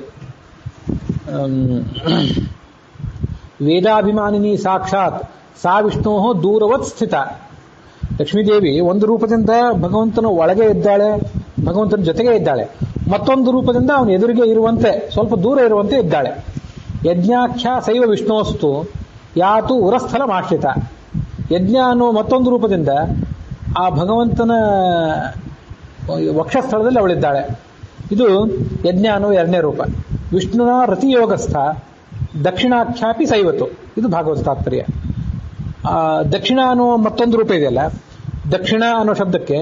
ವೇದಾಭಿಮಾನಿನಿ ಸಾಕ್ಷಾತ್ ಸಾ ವಿಷ್ಣೋ ದೂರವತ್ ಸ್ಥಿತ. ಲಕ್ಷ್ಮೀದೇವಿ ಒಂದು ರೂಪದಿಂದ ಭಗವಂತನ ಒಳಗೆ ಇದ್ದಾಳೆ, ಭಗವಂತನ ಜೊತೆಗೆ ಇದ್ದಾಳೆ. ಮತ್ತೊಂದು ರೂಪದಿಂದ ಅವನ ಎದುರಿಗೆ ಇರುವಂತೆ, ಸ್ವಲ್ಪ ದೂರ ಇರುವಂತೆ ಇದ್ದಾಳೆ. ಯಜ್ಞಾಖ್ಯ ಶೈವ ವಿಷ್ಣೋಸ್ತು ಯಾತು ಉರಸ್ಥಲ ಮಾಶ್ರಿತ. ಯಜ್ಞ ಅನ್ನೋ ಮತ್ತೊಂದು ರೂಪದಿಂದ ಆ ಭಗವಂತನ ವಕ್ಷಸ್ಥಳದಲ್ಲಿ ಅವಳಿದ್ದಾಳೆ. ಇದು ಯಜ್ಞ ಅನ್ನೋ 2ನೇ ರೂಪ. ವಿಷ್ಣುನ ರತಿಯೋಗಸ್ಥ ದಕ್ಷಿಣಾಖ್ಯಾಪಿ ಶೈವತು, ಇದು ಭಾಗವತ ತಾತ್ಪರ್ಯ. ದಕ್ಷಿಣ ಅನ್ನೋ ಮತ್ತೊಂದು ರೂಪ ಇದೆಯಲ್ಲ, ದಕ್ಷಿಣ ಅನ್ನೋ ಶಬ್ದಕ್ಕೆ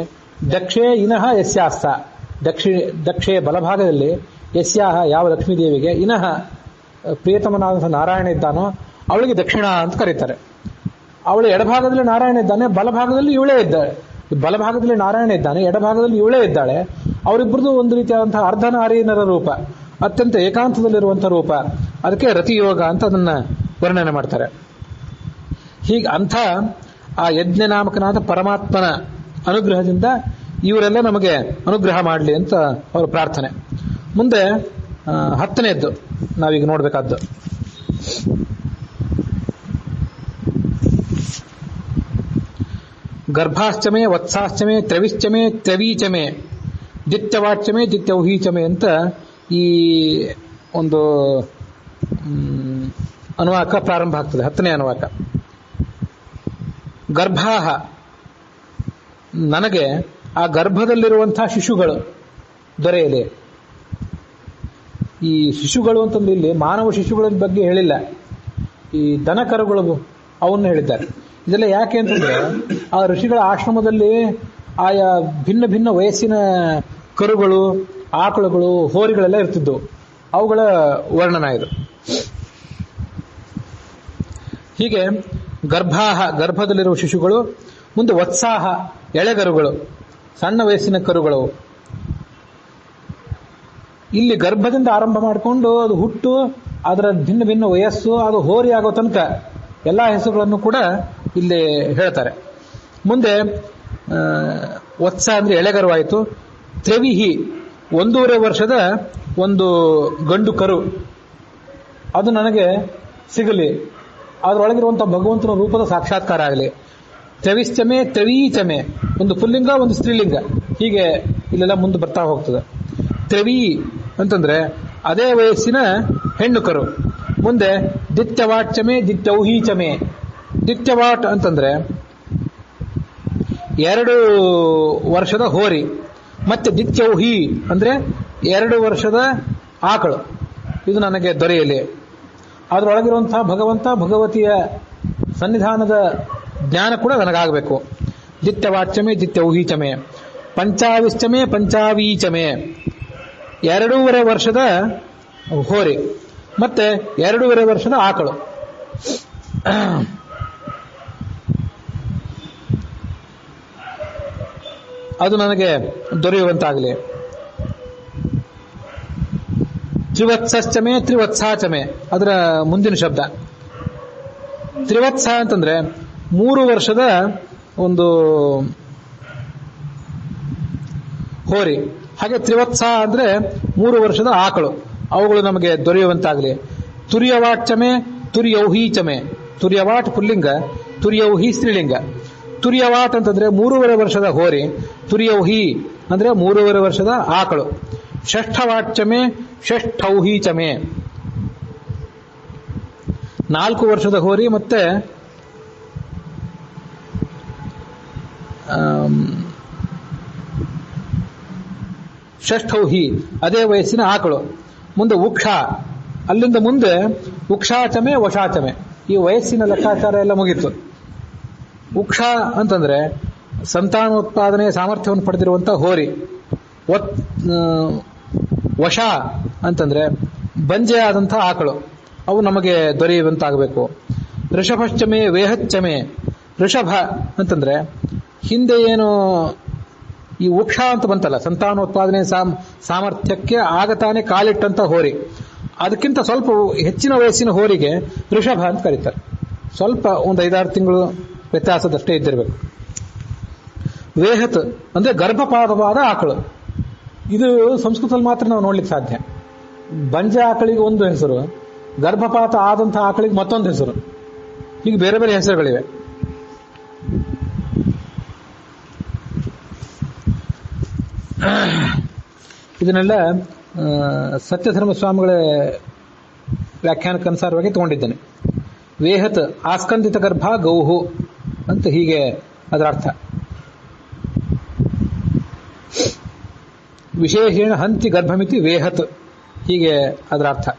ದಕ್ಷೇ ಇನಃ ಯಸ್ಯಾಸ್ತ, ದಕ್ಷೆ ಬಲಭಾಗದಲ್ಲಿ, ಯಸ್ಯಾಹ ಯಾವ ಲಕ್ಷ್ಮೀದೇವಿಗೆ, ಇನಃ ಪ್ರಿಯತಮನಾದಂಥ ನಾರಾಯಣ ಇದ್ದಾನೋ ಅವಳಿಗೆ ದಕ್ಷಿಣ ಅಂತ ಕರೀತಾರೆ. ಅವಳ ಎಡಭಾಗದಲ್ಲಿ ನಾರಾಯಣ ಇದ್ದಾನೆ, ಬಲಭಾಗದಲ್ಲಿ ಇವಳೇ ಇದ್ದಾಳೆ. ಬಲಭಾಗದಲ್ಲಿ ನಾರಾಯಣ ಇದ್ದಾನೆ, ಎಡಭಾಗದಲ್ಲಿ ಇವಳೇ ಇದ್ದಾಳೆ. ಅವರಿಬ್ಬರದು ಒಂದು ರೀತಿಯಾದಂತಹ ಅರ್ಧನಾರೀನರ ರೂಪ, ಅತ್ಯಂತ ಏಕಾಂತದಲ್ಲಿರುವಂತಹ ರೂಪ. ಅದಕ್ಕೆ ರತಿಯೋಗ ಅಂತ ಅದನ್ನ ವರ್ಣನೆ ಮಾಡ್ತಾರೆ. ಹೀಗೆ ಅಂಥ ಆ ಯಜ್ಞನಾಮಕನಾದ ಪರಮಾತ್ಮನ ಅನುಗ್ರಹದಿಂದ ಇವರೆಲ್ಲ ನಮಗೆ ಅನುಗ್ರಹ ಮಾಡಲಿ ಅಂತ ಅವರ ಪ್ರಾರ್ಥನೆ. ಮುಂದೆ 10ನೇದ್ದು ನಾವೀಗ ನೋಡ್ಬೇಕಾದ್ದು. ಗರ್ಭಾಶ್ಚಮೆ ವತ್ಸಾಶ್ಚಮೆ ತ್ರವಿಶ್ಚಮೆ ತ್ರವೀಚಮೆ ದಿತ್ಯವಾಚ್ಯಮೆ ದಿತ್ಯೌಹೀಚಮೆ ಅಂತ ಈ ಒಂದು ಅನುವಾಕ ಪ್ರಾರಂಭ ಆಗ್ತದೆ. 10ನೇ ಅನುವಾಕ. ಗರ್ಭಾಹ ನನಗೆ ಆ ಗರ್ಭದಲ್ಲಿರುವಂತಹ ಶಿಶುಗಳು ದೊರೆಯಲಿ. ಈ ಶಿಶುಗಳು ಅಂತಂದ್ರೆ ಇಲ್ಲಿ ಮಾನವ ಶಿಶುಗಳ ಬಗ್ಗೆ ಹೇಳಿಲ್ಲ, ಈ ದನಕರುಗಳು ಅವನ್ನು ಹೇಳಿದ್ದಾರೆ. ಇದೆಲ್ಲ ಯಾಕೆ ಅಂತಂದ್ರೆ ಆ ಋಷಿಗಳ ಆಶ್ರಮದಲ್ಲಿ ಆಯಾ ಭಿನ್ನ ಭಿನ್ನ ವಯಸ್ಸಿನ ಕರುಗಳು, ಆಕಳುಗಳು, ಹೋರಿಗಳೆಲ್ಲ ಇರ್ತಿದ್ದವು. ಅವುಗಳ ವರ್ಣನ ಇದು. ಹೀಗೆ ಗರ್ಭಾಹ ಗರ್ಭದಲ್ಲಿರುವ ಶಿಶುಗಳು, ಮುಂದೆ ವತ್ಸಾಹ ಎಳೆಗರುಗಳು, ಸಣ್ಣ ವಯಸ್ಸಿನ ಕರುಗಳು. ಇಲ್ಲಿ ಗರ್ಭದಿಂದ ಆರಂಭ ಮಾಡಿಕೊಂಡು ಅದು ಹುಟ್ಟು, ಅದರ ಭಿನ್ನ ಭಿನ್ನ ವಯಸ್ಸು, ಅದು ಹೋರಿ ಆಗೋ ತನಕ ಎಲ್ಲಾ ಹೆಸರುಗಳನ್ನು ಕೂಡ ಇಲ್ಲಿ ಹೇಳ್ತಾರೆ. ಮುಂದೆ ವತ್ಸ ಅಂದ್ರೆ ಎಳೆಗರುವಾಯಿತು. ತ್ರವಿಹಿ 1.5 ವರ್ಷದ ಒಂದು ಗಂಡು ಕರು ಅದು ನನಗೆ ಸಿಗಲಿ, ಅದರೊಳಗಿರುವಂತಹ ಭಗವಂತನ ರೂಪದ ಸಾಕ್ಷಾತ್ಕಾರ ಆಗಲಿ. ತ್ರವಿಶ್ಚಮೆ ತ್ರವೀಚಮೆ, ಒಂದು ಪುಲ್ಲಿಂಗ ಒಂದು ಸ್ತ್ರೀಲಿಂಗ, ಹೀಗೆ ಇಲ್ಲೆಲ್ಲ ಮುಂದೆ ಬರ್ತಾ ಹೋಗ್ತದೆ. ತ್ರವಿ ಅಂತಂದ್ರೆ ಅದೇ ವಯಸ್ಸಿನ ಹೆಣ್ಣು ಕರು. ಮುಂದೆ ದಿತ್ಯವಾಟ್ಚಮೆ ದಿತ್ಯೌಹೀಚಮೆ. ದಿತ್ಯವಾಟ್ ಅಂತಂದ್ರೆ 2 ವರ್ಷದ ಹೋರಿ, ಮತ್ತೆ ದಿತ್ಯೌಹಿ ಅಂದ್ರೆ 2 ವರ್ಷದ ಆಕಳು. ಇದು ನನಗೆ ದೊರೆಯಲಿ. ಅದರೊಳಗಿರುವಂತಹ ಭಗವಂತ ಭಗವತಿಯ ಸನ್ನಿಧಾನದ ಜ್ಞಾನ ಕೂಡ ನನಗಾಗಬೇಕು. ದಿತ್ಯವಾಚ್ಯಮೆ ದಿತ್ಯೌಹೀಚಮೆ. ಪಂಚಾವಿಶ್ಚಮೆ ಪಂಚಾವೀಚಮೆ, 2.5 ವರ್ಷದ ಹೋರಿ ಮತ್ತೆ 2.5 ವರ್ಷದ ಆಕಳು. ಅದು ನನಗೆ ದೊರೆಯುವಂತಾಗಲಿ. ತ್ರಿವತ್ಸಶ್ಚಮೆ ತ್ರಿವತ್ಸಾಚಮೆ, ಅದರ ಮುಂದಿನ ಶಬ್ದ. ತ್ರಿವತ್ಸ ಅಂತಂದ್ರೆ 3 ವರ್ಷದ ಒಂದು ಹೋರಿ, ಹಾಗೆ ತ್ರಿವತ್ಸ ಅಂದ್ರೆ 3 ವರ್ಷದ ಆಕಳು. ಅವುಗಳು ನಮಗೆ ದೊರೆಯುವಂತಾಗಲಿ. ತುರ್ಯವಾಟ್ಚಮೆ ತುರ್ಯೌಹೀಚಮೆ. ತುರ್ಯವಾಟ್ ಪುಲ್ಲಿಂಗ, ತುರ್ಯೌಹಿ ಸ್ತ್ರೀಲಿಂಗ. ತುರ್ಯವಾಟ್ ಅಂತಂದ್ರೆ 3.5 ವರ್ಷದ ಹೋರಿ, ತುರ್ಯೌಹಿ ಅಂದ್ರೆ 3.5 ವರ್ಷದ ಆಕಳು. ಷಷ್ಠವಾಟ್ಚಮೆ ಷಷ್ಠೌಹೀಚಮೆ, 4 ವರ್ಷದ ಹೋರಿ ಮತ್ತೆ ಷಷ್ಠೌಹಿ ಅದೇ ವಯಸ್ಸಿನ ಆಕಳು. ಮುಂದೆ ಉಕ್ಷ, ಅಲ್ಲಿಂದ ಮುಂದೆ ಉಕ್ಷಾಚಮೆ ವಶಾಚಮೆ. ಈ ವಯಸ್ಸಿನ ಲೆಕ್ಕಾಚಾರ ಎಲ್ಲ ಮುಗೀತು. ಉಕ್ಷ ಅಂತಂದ್ರೆ ಸಂತಾನೋತ್ಪಾದನೆ ಸಾಮರ್ಥ್ಯವನ್ನು ಪಡೆದಿರುವಂತಹ ಹೋರಿ. ವಶ ಅಂತಂದ್ರೆ ಬಂಜೆ ಆದಂತಹ ಆಕಳು. ಅವು ನಮಗೆ ದೊರೆಯುವಂತಾಗಬೇಕು. ಋಷಭಶ್ಚಮೆ ವೇಹಚ್ಚಮೆ. ಋಷಭ ಅಂತಂದ್ರೆ ಹಿಂದೆ ಏನು ಈ ಉಕ್ಷ ಅಂತ ಬಂತಲ್ಲ, ಸಂತಾನೋತ್ಪಾದನೆ ಸಾಮರ್ಥ್ಯಕ್ಕೆ ಆಗತಾನೆ ಕಾಲಿಟ್ಟಂತ ಹೋರಿ, ಅದಕ್ಕಿಂತ ಸ್ವಲ್ಪ ಹೆಚ್ಚಿನ ವಯಸ್ಸಿನ ಹೋರಿಗೆ ಋಷಭ ಅಂತ ಕರೀತಾರೆ. ಸ್ವಲ್ಪ ಒಂದು 5-6 ತಿಂಗಳು ವ್ಯತ್ಯಾಸದಷ್ಟೇ ಇದ್ದಿರಬೇಕು. ವೇಹತ್ ಅಂದ್ರೆ ಗರ್ಭಪಾತವಾದ ಆಕಳು. ಇದು ಸಂಸ್ಕೃತದಲ್ಲಿ ಮಾತ್ರ ನಾವು ನೋಡ್ಲಿಕ್ಕೆ ಸಾಧ್ಯ. ಬಂಜ ಆಕಳಿಗೆ ಒಂದು ಹೆಸರು, ಗರ್ಭಪಾತ ಆದಂತಹ ಆಕಳಿಗೆ ಮತ್ತೊಂದು ಹೆಸರು, ಹೀಗೆ ಬೇರೆ ಬೇರೆ ಹೆಸರುಗಳಿವೆ. ಇದನ್ನೆಲ್ಲ ಸತ್ಯಧರ್ಮ ಸ್ವಾಮಿಗಳ ವ್ಯಾಖ್ಯಾನಕ್ಕನುಸಾರವಾಗಿ ತಗೊಂಡಿದ್ದೇನೆ. ವೇಹತ್ ಆಸ್ಕಂದಿತ ಗರ್ಭ ಗೌಹು ಅಂತ ಹೀಗೆ ಅದರ ಅರ್ಥ. ವಿಶೇಷೇಣ ಹಂತಿ ಗರ್ಭಮಿತಿ ವೇಹತ್, ಹೀಗೆ ಅದರ ಅರ್ಥ.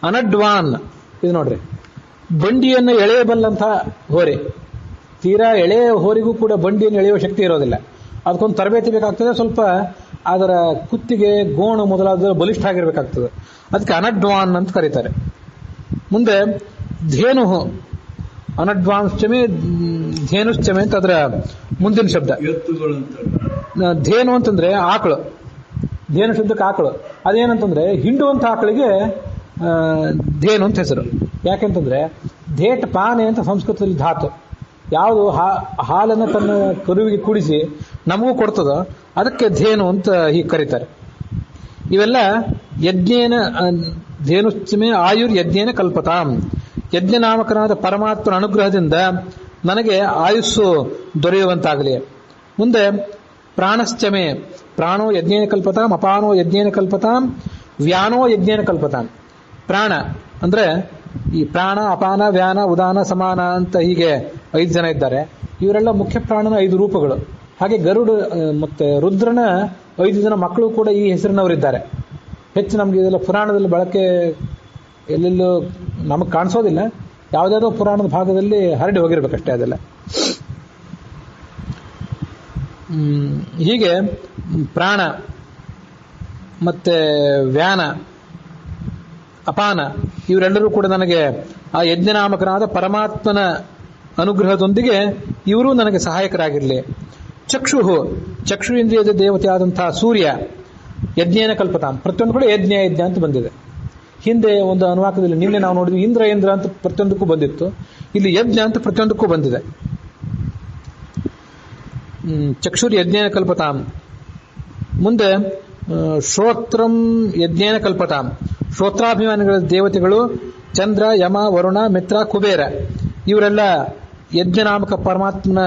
ಅನಡ್ವಾನ್, ಇದು ನೋಡ್ರಿ, ಬಂಡಿಯನ್ನು ಎಳೆಯಬಲ್ಲಂತ ಹೋರಿ. ತೀರಾ ಎಳೆಯ ಹೋರಿಗೂ ಕೂಡ ಬಂಡಿಯನ್ನು ಎಳೆಯುವ ಶಕ್ತಿ ಇರೋದಿಲ್ಲ. ಅದಕ್ಕೊಂದು ತರಬೇತಿ ಬೇಕಾಗ್ತದೆ, ಸ್ವಲ್ಪ ಅದರ ಕುತ್ತಿಗೆ ಗೋಣು ಮೊದಲಾದ ಬಲಿಷ್ಠ ಆಗಿರ್ಬೇಕಾಗ್ತದೆ. ಅದಕ್ಕೆ ಅನಡ್ವಾನ್ ಅಂತ ಕರೀತಾರೆ. ಮುಂದೆ ಧೇನು, ಅನಡ್ವಾನ್ಶ್ಚಮೆ ಧೇನುಶ್ಚಮೆ ಅಂತ ಅದರ ಮುಂದಿನ ಶಬ್ದ. ಧೇನು ಅಂತಂದ್ರೆ ಆಕಳು, ಧೇನು ಶಬ್ದಕ್ಕೆ ಆಕಳು. ಅದೇನಂತಂದ್ರೆ ಹಿಂಡುವಂತ ಆಕಳಿಗೆ ಧೇನು ಅಂತ ಹೆಸರು. ಯಾಕೆಂತಂದ್ರೆ ಧೇಟ್ ಪಾನೆ ಅಂತ ಸಂಸ್ಕೃತದಲ್ಲಿ ಧಾತು. ಯಾವುದು ಹಾಲನ್ನು ತನ್ನ ಕರುವಿಗೆ ಕುಡಿಸಿ ನಮಗೂ ಕೊಡ್ತದೋ ಅದಕ್ಕೆ ಧೇನು ಅಂತ ಹೀಗೆ ಕರೀತಾರೆ. ಇವೆಲ್ಲ ಯಜ್ಞೇನ, ಧೇನುಶ್ಚಮೆ ಆಯುರ್ ಯಜ್ಞೇನ ಕಲ್ಪತಾಂ. ಯಜ್ಞನಾಮಕನಾದ ಪರಮಾತ್ಮನ ಅನುಗ್ರಹದಿಂದ ನನಗೆ ಆಯುಸ್ಸು ದೊರೆಯುವಂತಾಗಲಿ. ಮುಂದೆ ಪ್ರಾಣಶ್ಚಮೆ, ಪ್ರಾಣೋ ಯಜ್ಞೇನ ಕಲ್ಪತಾಂ, ಅಪಾನೋ ಯಜ್ಞೇನ ಕಲ್ಪತಾಂ, ವ್ಯಾನೋ ಯಜ್ಞೇನ ಕಲ್ಪತಾಂ. ಪ್ರಾಣ ಅಂದ್ರೆ ಈ ಪ್ರಾಣ, ಅಪಾನ, ವ್ಯಾನ, ಉದಾನ, ಸಮಾನ ಅಂತ ಹೀಗೆ 5 ಜನ ಇದ್ದಾರೆ. ಇವರೆಲ್ಲ ಮುಖ್ಯ ಪ್ರಾಣನ 5 ರೂಪಗಳು. ಹಾಗೆ ಗರುಡ ಮತ್ತೆ ರುದ್ರನ 5 ಜನ ಮಕ್ಕಳು ಕೂಡ ಈ ಹೆಸರಿನವರಿದ್ದಾರೆ. ಹೆಚ್ಚು ನಮ್ಗೆ ಇದೆಲ್ಲ ಪುರಾಣದಲ್ಲಿ ಬಳಕೆ ಎಲ್ಲೆಲ್ಲೂ ನಮಗೆ ಕಾಣಿಸೋದಿಲ್ಲ. ಯಾವುದಾದ್ರೂ ಪುರಾಣದ ಭಾಗದಲ್ಲಿ ಹರಡಿ ಹೋಗಿರ್ಬೇಕಷ್ಟೇ ಅದೆಲ್ಲ. ಹೀಗೆ ಪ್ರಾಣ ಮತ್ತೆ ವ್ಯಾನ, ಅಪಾನ ಇವರೆಲ್ಲರೂ ಕೂಡ ನನಗೆ ಆ ಯಜ್ಞನಾಮಕನಾದ ಪರಮಾತ್ಮನ ಅನುಗ್ರಹದೊಂದಿಗೆ ಇವರು ನನಗೆ ಸಹಾಯಕರಾಗಿರಲಿ. ಚಕ್ಷುಹು, ಚಕ್ಷು ಇಂದ್ರಿಯದ ದೇವತೆಯಾದಂತಹ ಸೂರ್ಯ ಯಜ್ಞೇನ ಕಲ್ಪತಾಂ. ಪ್ರತಿಯೊಂದು ಕೂಡ ಯಜ್ಞ ಯಜ್ಞ ಅಂತ ಬಂದಿದೆ. ಹಿಂದೆ ಒಂದು ಅನುವಾಕದಲ್ಲಿ ನಿನ್ನೆ ನಾವು ನೋಡಿದ್ವಿ ಇಂದ್ರ ಅಂತ ಪ್ರತಿಯೊಂದಕ್ಕೂ ಬಂದಿತ್ತು. ಇಲ್ಲಿ ಯಜ್ಞ ಅಂತ ಪ್ರತಿಯೊಂದಕ್ಕೂ ಬಂದಿದೆ. ಚಕ್ಷುರ್ ಯಜ್ಞೇನ ಕಲ್ಪತಾಂ. ಮುಂದೆ ಶ್ರೋತ್ರಂ ಯಜ್ಞೇನ ಕಲ್ಪತಾಂ, ಶ್ರೋತ್ರಾಭಿಮಾನಿಗಳ ದೇವತೆಗಳು ಚಂದ್ರ, ಯಮ, ವರುಣ, ಮಿತ್ರ, ಕುಬೇರ ಇವರೆಲ್ಲ ಯಜ್ಞನಾಮಕ ಪರಮಾತ್ಮನ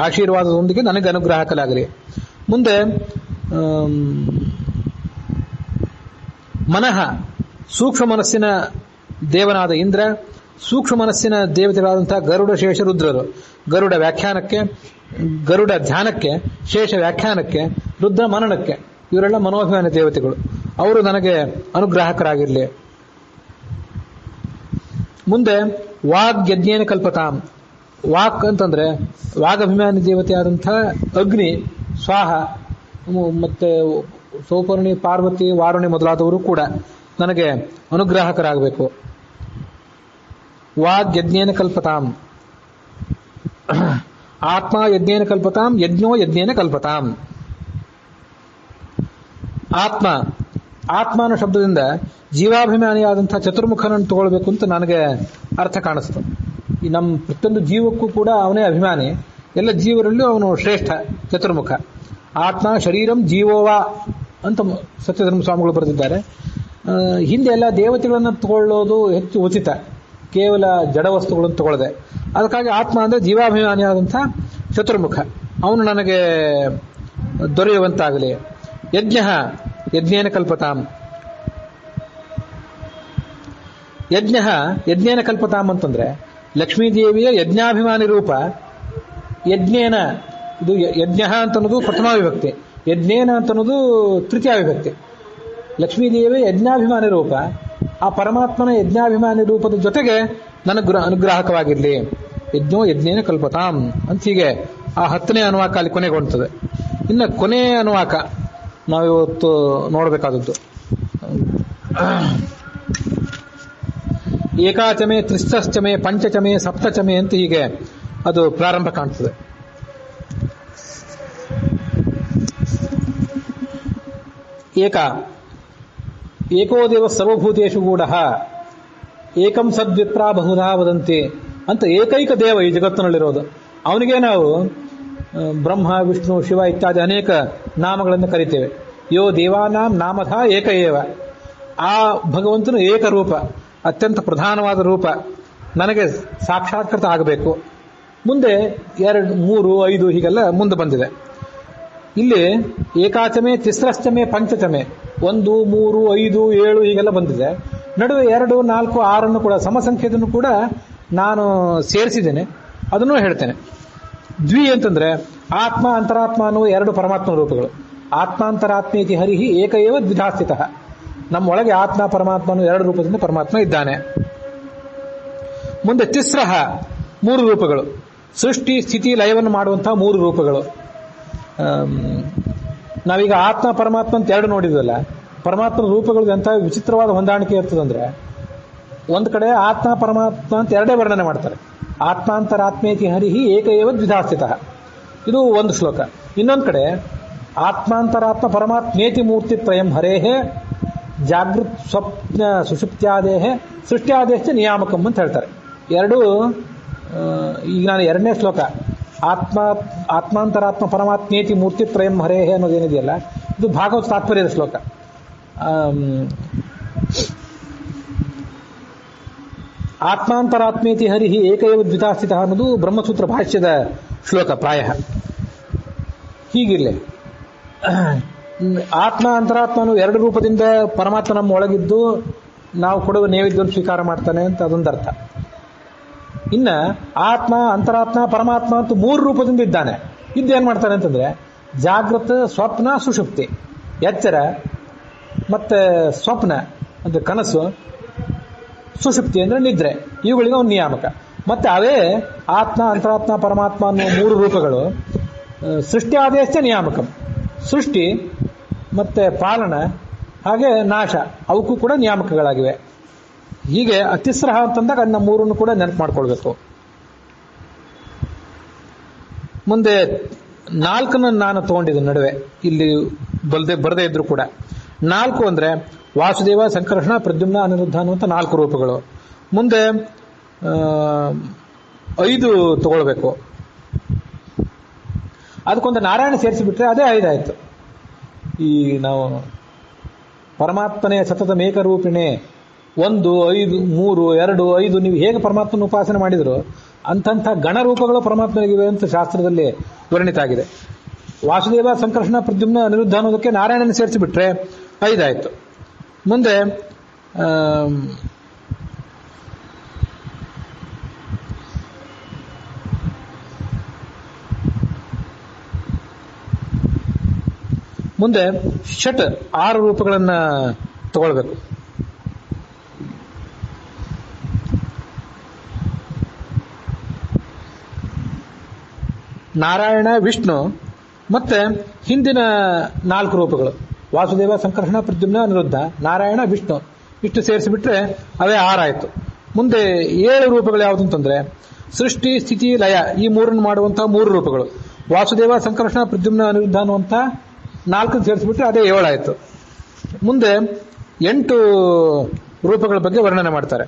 ಆಶೀರ್ವಾದದೊಂದಿಗೆ ನನಗೆ ಅನುಗ್ರಹಕಲಾಗಲಿ. ಮುಂದೆ ಮನಃ, ಸೂಕ್ಷ್ಮ ಮನಸ್ಸಿನ ದೇವನಾದ ಇಂದ್ರ, ಸೂಕ್ಷ್ಮ ಮನಸ್ಸಿನ ದೇವತೆಗಳಾದಂತಹ ಗರುಡ, ಶೇಷ, ರುದ್ರರು. ಗರುಡ ವ್ಯಾಖ್ಯಾನಕ್ಕೆ, ಗರುಡ ಧ್ಯಾನಕ್ಕೆ, ಶೇಷ ವ್ಯಾಖ್ಯಾನಕ್ಕೆ, ರುದ್ರ ಮನನಕ್ಕೆ, ಇವರೆಲ್ಲ ಮನೋಭಿಮಾನ ದೇವತೆಗಳು. ಅವರು ನನಗೆ ಅನುಗ್ರಾಹಕರಾಗಿರಲಿ. ಮುಂದೆ ವಾಗ್ ಯಜ್ಞೇನ ಕಲ್ಪತಾಂ, ವಾಕ್ ಅಂತಂದ್ರೆ ವಾಗಭಿಮಾನಿ ದೇವತೆಯಾದಂಥ ಅಗ್ನಿ, ಸ್ವಾಹ, ಮತ್ತೆ ಸೌಪರ್ಣಿ, ಪಾರ್ವತಿ, ವಾರುಣಿ ಮೊದಲಾದವರು ಕೂಡ ನನಗೆ ಅನುಗ್ರಾಹಕರಾಗಬೇಕು. ವಾಗ್ ಯಜ್ಞೇನ ಕಲ್ಪತಾಂ, ಆತ್ಮ ಯಜ್ಞೇನ ಕಲ್ಪತಾಂ, ಯಜ್ಞೋ ಯಜ್ಞೇನ ಕಲ್ಪತಾಂ. ಆತ್ಮ, ಆತ್ಮ ಅನ್ನೋ ಶಬ್ದದಿಂದ ಜೀವಾಭಿಮಾನಿಯಾದಂತಹ ಚತುರ್ಮುಖನನ್ನು ತಗೊಳ್ಬೇಕು ಅಂತ ನನಗೆ ಅರ್ಥ ಕಾಣಿಸ್ತು. ಈ ನಮ್ಮ ಪ್ರತಿಯೊಂದು ಜೀವಕ್ಕೂ ಕೂಡ ಅವನೇ ಅಭಿಮಾನಿ, ಎಲ್ಲ ಜೀವರಲ್ಲೂ ಅವನು ಶ್ರೇಷ್ಠ, ಚತುರ್ಮುಖ. ಆತ್ಮ ಶರೀರಂ ಜೀವೋವಾ ಅಂತ ಸತ್ಯಧರ್ಮ ಸ್ವಾಮಿಗಳು ಬರೆದಿದ್ದಾರೆ. ಹಿಂದೆ ಎಲ್ಲ ದೇವತೆಗಳನ್ನು ತಗೊಳ್ಳೋದು ಹೆಚ್ಚು ಉಚಿತ, ಕೇವಲ ಜಡ ವಸ್ತುಗಳನ್ನು ತಗೊಳ್ಳದೆ. ಅದಕ್ಕಾಗಿ ಆತ್ಮ ಅಂದರೆ ಜೀವಾಭಿಮಾನಿಯಾದಂಥ ಚತುರ್ಮುಖ, ಅವನು ನನಗೆ ದೊರೆಯುವಂತಾಗಲಿ. ಯಜ್ಞ ಯಜ್ಞೇನ ಕಲ್ಪತಾಂ, ಯಜ್ಞ ಯಜ್ಞೇನ ಕಲ್ಪತಾಂ ಅಂತಂದ್ರೆ ಲಕ್ಷ್ಮೀದೇವಿಯ ಯಜ್ಞಾಭಿಮಾನಿ ರೂಪ. ಯಜ್ಞೇನ, ಇದು ಯಜ್ಞ ಅಂತನ್ನೋದು ಪ್ರಥಮ ವಿಭಕ್ತಿ, ಯಜ್ಞೇನ ಅಂತನ್ನೋದು ತೃತೀಯ ವಿಭಕ್ತಿ. ಲಕ್ಷ್ಮೀದೇವಿ ಯಜ್ಞಾಭಿಮಾನಿ ರೂಪ, ಆ ಪರಮಾತ್ಮನ ಯಜ್ಞಾಭಿಮಾನಿ ರೂಪದ ಜೊತೆಗೆ ನನಗೆ ಅನುಗ್ರಾಹಕವಾಗಿರಲಿ. ಯಜ್ಞೋ ಯಜ್ಞೇನ ಕಲ್ಪತಾಂ ಅಂತ ಹೀಗೆ ಆ 10ನೇ ಅನುವಾಕ ಅಲ್ಲಿ ಕೊನೆಗೊಳ್ತದೆ. ಇನ್ನು ಕೊನೆಯ ಅನುವಾಕ ನಾವಿವತ್ತು ನೋಡಬೇಕಾದದ್ದು ಏಕಾಚಮೆ, ತ್ರಿಸ್ತಶ್ಚಮೆ, ಪಂಚಚಮೆ, ಸಪ್ತಚಮೆ ಅಂತ ಹೀಗೆ ಅದು ಪ್ರಾರಂಭ ಕಾಣ್ತದೆ. ಏಕೋ ದೇವ ಸರ್ವಭೂತೇಷು ಗೂಢಃ ಏಕಂ ಸದ್ವಿಪ್ರಾ ಬಹುಧಾ ವದಂತಿ ಅಂತ ಏಕೈಕ ದೇವ ಈ ಜಗತ್ತಿನಲ್ಲಿರೋದು. ಅವನಿಗೆ ನಾವು ಬ್ರಹ್ಮ, ವಿಷ್ಣು, ಶಿವ ಇತ್ಯಾದಿ ಅನೇಕ ನಾಮಗಳನ್ನು ಕರಿತೇವೆ. ಯೋ ದೇವಾನಾಂ ನಾಮಧ ಏಕ ಏವ. ಆ ಭಗವಂತನು ಏಕರೂಪ, ಅತ್ಯಂತ ಪ್ರಧಾನವಾದ ರೂಪ, ನನಗೆ ಸಾಕ್ಷಾತ್ಕೃತ ಆಗಬೇಕು. ಮುಂದೆ 2, 3, 5 ಹೀಗೆಲ್ಲ ಮುಂದೆ ಬಂದಿದೆ. ಇಲ್ಲಿ ಏಕಾಚಮೆ, ತಿಸ್ರಶ್ಚಮೆ, ಪಂಚಚಮೆ 1, 3, 5, 7 ಹೀಗೆಲ್ಲ ಬಂದಿದೆ. ನಡುವೆ 2, 4, 6 ಕೂಡ ಸಮಸಂಖ್ಯೆಯನ್ನು ಕೂಡ ನಾನು ಸೇರಿಸಿದ್ದೇನೆ, ಅದನ್ನು ಹೇಳ್ತೇನೆ. ದ್ವಿ ಅಂತಂದ್ರೆ ಆತ್ಮ, ಅಂತರಾತ್ಮ ಅನ್ನುವ 2 ಪರಮಾತ್ಮ ರೂಪಗಳು. ಆತ್ಮಾಂತರಾತ್ಮೇತಿ ಹರಿಹಿ ಏಕ ಏವ ದ್ವಿಧಾಸ್ಥಿತಃ. ನಮ್ಮೊಳಗೆ ಆತ್ಮ ಪರಮಾತ್ಮನು 2 ರೂಪದಿಂದ ಪರಮಾತ್ಮ ಇದ್ದಾನೆ. ಮುಂದೆ ತಿಸ್ರಹ 3 ರೂಪಗಳು, ಸೃಷ್ಟಿ ಸ್ಥಿತಿ ಲಯವನ್ನು ಮಾಡುವಂತಹ 3 ರೂಪಗಳು. ನಾವೀಗ ಆತ್ಮ ಪರಮಾತ್ಮ ಅಂತ 2 ನೋಡಿದ್ವಲ್ಲ, ಪರಮಾತ್ಮನ ರೂಪಗಳು ಎಂಥ ವಿಚಿತ್ರವಾದ ಹೊಂದಾಣಿಕೆ ಇರ್ತದಂದ್ರೆ, ಒಂದು ಕಡೆ ಆತ್ಮ ಪರಮಾತ್ಮ ಅಂತ 2 ವರ್ಣನೆ ಮಾಡ್ತಾರೆ. ಆತ್ಮಾಂತರಾತ್ಮೇತಿ ಹರಿಹಿ ಏಕ ಏವ ದ್ವಿಧಾಸ್ಥಿತಃ, ಇದು ಒಂದು ಶ್ಲೋಕ. ಇನ್ನೊಂದು ಕಡೆ ಆತ್ಮಾಂತರಾತ್ಮ ಪರಮಾತ್ಮೇತಿ ಮೂರ್ತಿ ತ್ರಯಂ ಹರೇಹೇ ಜಾಗೃತ್ ಸ್ವಪ್ನ ಸುಷುಪ್ತ್ಯಾದೇಹೇ ಸೃಷ್ಟ್ಯಾದೇಶ ನಿಯಾಮಕಂ ಅಂತ ಹೇಳ್ತಾರೆ. 2 ಈಗ ನಾನು 2ನೇ ಶ್ಲೋಕ ಆತ್ಮಾಂತರಾತ್ಮ ಪರಮಾತ್ಮೇತಿ ಮೂರ್ತಿ ತ್ರಯಂ ಹರೇಹೇ ಅನ್ನೋದೇನಿದೆಯಲ್ಲ, ಇದು ಭಾಗವತ ತಾತ್ಪರ್ಯದ ಶ್ಲೋಕ. ಆತ್ಮಾಂತರಾತ್ಮೇತಿ ಹರಿಹಿ ಏಕೈವ ದ್ವಿತಾಸ್ಥಿತ ಅನ್ನೋದು ಬ್ರಹ್ಮಸೂತ್ರ ಭಾಷ್ಯದ ಶ್ಲೋಕ ಪ್ರಾಯ. ಹೀಗಿರಲಿ, ಆತ್ಮ ಅಂತರಾತ್ಮನು 2 ರೂಪದಿಂದ ಪರಮಾತ್ಮ ನಮ್ಮ ಒಳಗಿದ್ದು ನಾವು ಕೊಡುವ ನೈವೇದ್ಯವನ್ನು ಸ್ವೀಕಾರ ಮಾಡ್ತಾನೆ ಅಂತ ಅದೊಂದು ಅರ್ಥ. ಇನ್ನ ಆತ್ಮ, ಅಂತರಾತ್ಮ, ಪರಮಾತ್ಮ ಅಂತ 3 ರೂಪದಿಂದ ಇದ್ದಾನೆ. ಇದ್ದೇನ್ ಮಾಡ್ತಾನೆ ಅಂತಂದ್ರೆ ಜಾಗೃತ, ಸ್ವಪ್ನ, ಸುಷುಪ್ತಿ. ಎಚ್ಚರ ಮತ್ತೆ ಸ್ವಪ್ನ ಅಂದ್ರೆ ಕನಸು, ಸುಷುಪ್ತಿ ಅಂದ್ರೆ ನಿದ್ರೆ, ಇವುಗಳಿಗೆ ಒಂದು ನಿಯಾಮಕ. ಮತ್ತೆ ಅವೇ ಆತ್ಮ, ಅಂತರಾತ್ಮ, ಪರಮಾತ್ಮ ಅನ್ನೋ 3 ರೂಪಗಳು ಸೃಷ್ಟಿ ಆದೇಶ ನಿಯಾಮಕಂ. ಸೃಷ್ಟಿ ಮತ್ತೆ ಪಾಲನ ಹಾಗೆ ನಾಶ ಅವಕ್ಕೂ ಕೂಡ ನಿಯಾಮಕಗಳಾಗಿವೆ. ಹೀಗೆ ಅತಿಸ್ರಹ ಅಂತಂದಾಗ ಅದನ್ನ 3 ಕೂಡ ನೆನಪು ಮಾಡ್ಕೊಳ್ಬೇಕು. ಮುಂದೆ 4 ನಾನು ತಗೊಂಡಿದ್ದೆ ನಡುವೆ, ಇಲ್ಲಿ ಬರದೇ ಇದ್ರು ಕೂಡ. 4 ಅಂದ್ರೆ ವಾಸುದೇವ, ಸಂಕರ್ಷಣ, ಪ್ರದ್ಯುಮ್ನ, ಅನಿರುದ್ಧ ಅನ್ನುವಂಥ 4 ರೂಪಗಳು. ಮುಂದೆ 5 ತಗೊಳ್ಬೇಕು. ಅದಕ್ಕೊಂದು ನಾರಾಯಣ ಸೇರಿಸಿಬಿಟ್ರೆ ಅದೇ 5 ಆಯ್ತು. ಈ ನಾವು ಪರಮಾತ್ಮನೇ ಸತತ ಮೇಕರೂಪಿಣೆ 1, 5, 3, 2, 5 ನೀವು ಹೇಗೆ ಪರಮಾತ್ಮನ ಉಪಾಸನೆ ಮಾಡಿದ್ರು ಅಂಥ ಗಣರೂಪಗಳು ಪರಮಾತ್ಮನಿಗಿವೆ ಅಂತ ಶಾಸ್ತ್ರದಲ್ಲಿ ವರ್ಣಿತ ಆಗಿದೆ. ವಾಸುದೇವ, ಸಂಕರ್ಷಣ, ಪ್ರದ್ಯುಮ್ನ, ಅನಿರುದ್ಧ ಅನ್ನೋದಕ್ಕೆ ನಾರಾಯಣನ ಸೇರಿಸಿಬಿಟ್ರೆ 5 ಆಯಿತು. ಮುಂದೆ ಷಟ್ 6 ರೂಪಗಳನ್ನ ತಗೊಳ್ಬೇಕು. ನಾರಾಯಣ, ವಿಷ್ಣು, ಮತ್ತೆ ಹಿಂದಿನ 4 ರೂಪಗಳು ವಾಸುದೇವ, ಸಂಕರ್ಷಣ, ಪ್ರದ್ಯುಮ್ನ, ಅನಿರುದ್ಧ, ನಾರಾಯಣ, ವಿಷ್ಣು ಇಷ್ಟು ಸೇರಿಸಿಬಿಟ್ರೆ ಅವೇ 6 ಆಯಿತು. ಮುಂದೆ 7 ರೂಪಗಳು ಯಾವುದು ಅಂತಂದ್ರೆ ಸೃಷ್ಟಿ, ಸ್ಥಿತಿ, ಲಯ ಈ 3 ಮಾಡುವಂತಹ 3 ರೂಪಗಳು. ವಾಸುದೇವ, ಸಂಕರ್ಷಣ, ಪ್ರದ್ಯುಮ್ನ, ಅನಿರುದ್ಧ ಅನ್ನುವಂಥ 4 ಸೇರಿಸಿಬಿಟ್ರೆ ಅದೇ 7 ಆಯಿತು. ಮುಂದೆ 8 ರೂಪಗಳ ಬಗ್ಗೆ ವರ್ಣನೆ ಮಾಡ್ತಾರೆ.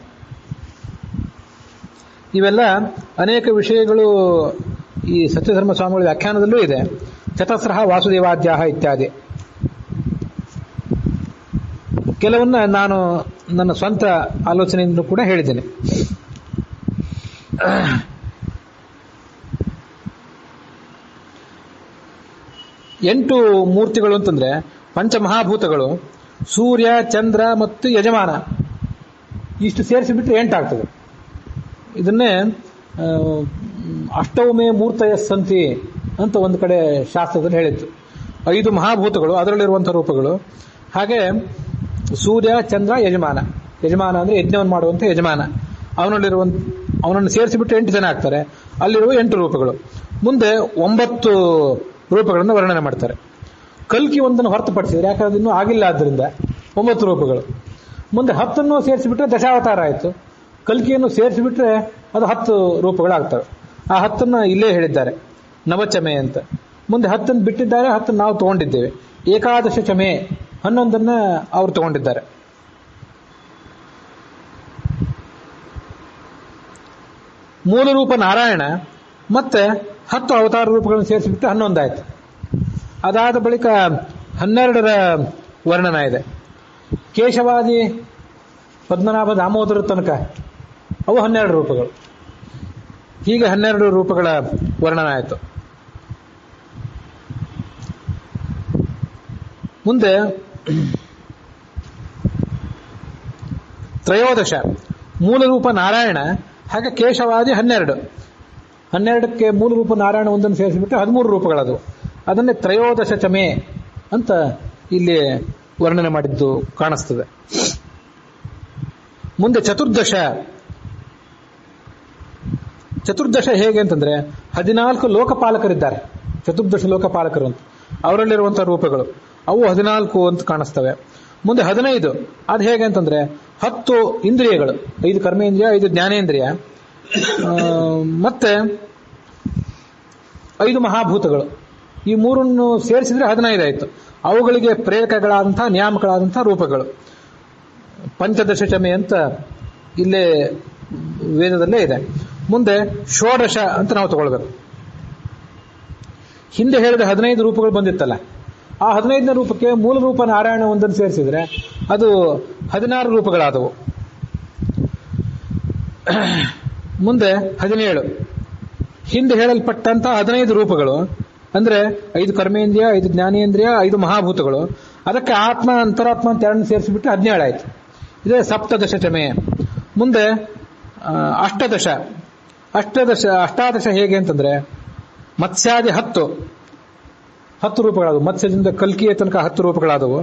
ಇವೆಲ್ಲ ಅನೇಕ ವಿಷಯಗಳು ಈ ಸತ್ಯಧರ್ಮ ಸ್ವಾಮಿಗಳ ವ್ಯಾಖ್ಯಾನದಲ್ಲೂ ಇದೆ. ಚತಸ್ರಃ ವಾಸುದೇವಾದ್ಯಾಹ ಇತ್ಯಾದಿ. ಕೆಲವನ್ನ ನಾನು ನನ್ನ ಸ್ವಂತ ಆಲೋಚನೆಯಿಂದ ಕೂಡ ಹೇಳಿದ್ದೇನೆ. ಎಂಟು ಮೂರ್ತಿಗಳು ಅಂತಂದ್ರೆ ಪಂಚಮಹಾಭೂತಗಳು, ಸೂರ್ಯ, ಚಂದ್ರ ಮತ್ತು ಯಜಮಾನ ಇಷ್ಟು ಸೇರಿಸಿಬಿಟ್ರೆ 8 ಆಗ್ತದೆ. ಇದನ್ನೇ ಅಷ್ಟೌಮೇ ಮೂರ್ತಯ ಸಂತಿ ಅಂತ ಒಂದು ಕಡೆ ಶಾಸ್ತ್ರದಲ್ಲಿ ಹೇಳಿತ್ತು. 5 ಮಹಾಭೂತಗಳು, ಅದರಲ್ಲಿರುವಂತಹ ರೂಪಗಳು. ಹಾಗೆ ಸೂರ್ಯ, ಚಂದ್ರ, ಯಜಮಾನ. ಯಜಮಾನ ಅಂದ್ರೆ ಯಜ್ಞವನ್ನು ಮಾಡುವಂತ ಯಜಮಾನ. ಅವನನ್ನು ಸೇರಿಸಿಬಿಟ್ಟು 8 ಜನ ಆಗ್ತಾರೆ. ಅಲ್ಲಿರುವ 8 ರೂಪಗಳು. ಮುಂದೆ 9 ರೂಪಗಳನ್ನು ವರ್ಣನೆ ಮಾಡ್ತಾರೆ. ಕಲ್ಕಿ ಒಂದನ್ನು ಹೊರತುಪಡಿಸಿದ್ರೆ, ಯಾಕಂದ್ರೆ ಇನ್ನೂ ಆಗಿಲ್ಲ, ಆದ್ದರಿಂದ 9 ರೂಪಗಳು. ಮುಂದೆ 10 ಸೇರಿಸಿಬಿಟ್ರೆ ದಶಾವತಾರ ಆಯಿತು. ಕಲ್ಕಿಯನ್ನು ಸೇರಿಸಿಬಿಟ್ರೆ ಅದು 10 ರೂಪಗಳಾಗ್ತವೆ. ಆ 10 ಇಲ್ಲೇ ಹೇಳಿದ್ದಾರೆ, ನವಚಮೆ ಅಂತ. ಮುಂದೆ 10 ಬಿಟ್ಟಿದ್ದಾರೆ, 10 ನಾವು ತಗೊಂಡಿದ್ದೇವೆ. ಏಕಾದಶ ಚಮೆ 11 ಅವರು ತಗೊಂಡಿದ್ದಾರೆ. ಮೂಲ ರೂಪ ನಾರಾಯಣ ಮತ್ತೆ 10 ಅವತಾರ ರೂಪಗಳನ್ನು ಸೇರಿಸಿಬಿಟ್ಟು 11 ಆಯ್ತು. ಅದಾದ ಬಳಿಕ 12ರ ವರ್ಣನ ಇದೆ. ಕೇಶವಾದಿ, ಪದ್ಮನಾಭ, ದಾಮೋದರ ತನಕ ಅವು 12 ರೂಪಗಳು. ಹೀಗೆ 12 ರೂಪಗಳ ವರ್ಣನ ಆಯಿತು. ಮುಂದೆ ತ್ರಯೋದಶ ಮೂಲ ರೂಪ ನಾರಾಯಣ, ಹಾಗೆ ಕೇಶವಾದಿ 12. 12ಕ್ಕೆ ಮೂಲ ರೂಪ ನಾರಾಯಣ ಒಂದನ್ನು ಸೇರಿಸಿಬಿಟ್ಟು 13 ರೂಪಗಳದು. ಅದನ್ನೇ ತ್ರಯೋದಶ ಚಮೆ ಅಂತ ಇಲ್ಲಿ ವರ್ಣನೆ ಮಾಡಿದ್ದು ಕಾಣಿಸ್ತದೆ. ಮುಂದೆ ಚತುರ್ದಶ ಹೇಗೆ ಅಂತಂದ್ರೆ 14 ಲೋಕಪಾಲಕರಿದ್ದಾರೆ. ಚತುರ್ದಶ ಲೋಕಪಾಲಕರು ಅಂತ ಅವರಲ್ಲಿರುವಂತಹ ರೂಪಗಳು ಅವು 14 ಅಂತ ಕಾಣಿಸ್ತವೆ. ಮುಂದೆ 15 ಅದು ಹೇಗೆ ಅಂತಂದ್ರೆ 10 ಇಂದ್ರಿಯಗಳು, 5 ಕರ್ಮೇಂದ್ರಿಯ, 5 ಜ್ಞಾನೇಂದ್ರಿಯ, ಮತ್ತೆ 5 ಮಹಾಭೂತಗಳು. ಈ 3 ಸೇರಿಸಿದ್ರೆ 15 ಆಯಿತು. ಅವುಗಳಿಗೆ ಪ್ರೇರಕಗಳಾದಂತಹ, ನಿಯಾಮಕಗಳಾದಂತಹ ರೂಪಗಳು. ಪಂಚದಶ ಚಮೆ ಅಂತ ಇಲ್ಲೇ ವೇದದಲ್ಲೇ ಇದೆ. ಮುಂದೆ ಷೋಡಶ ಅಂತ ನಾವು ತಗೊಳ್ಬೇಕು. ಹಿಂದೆ ಹೇಳಿದ 15 ರೂಪಗಳು ಬಂದಿತ್ತಲ್ಲ, ಆ 15ನೇ ರೂಪಕ್ಕೆ ಮೂಲ ರೂಪ ನಾರಾಯಣ ಒಂದನ್ನು ಸೇರಿಸಿದ್ರೆ ಅದು 16 ರೂಪಗಳಾದವು. ಮುಂದೆ 17 ಹಿಂದೆ ಹೇಳಲ್ಪಟ್ಟಂತಹ 15 ರೂಪಗಳು ಅಂದ್ರೆ 5 ಕರ್ಮೇಂದ್ರಿಯ, 5 ಜ್ಞಾನೇಂದ್ರಿಯ, 5 ಮಹಾಭೂತಗಳು. ಅದಕ್ಕೆ ಆತ್ಮ, ಅಂತರಾತ್ಮ ಅಂತ 2 ಸೇರಿಸಿಬಿಟ್ಟು 17 ಆಯ್ತು. ಇದೇ ಸಪ್ತದಶ ಚಮೆ. ಮುಂದೆ ಅಷ್ಟಾದಶ ಹೇಗೆ ಅಂತಂದ್ರೆ ಮತ್ಸ್ಯಾದಿ 10 ರೂಪಗಳಾದವು. ಮತ್ಸ್ಯದಿಂದ ಕಲ್ಕಿಯ ತನಕ 10 ರೂಪಗಳಾದವು.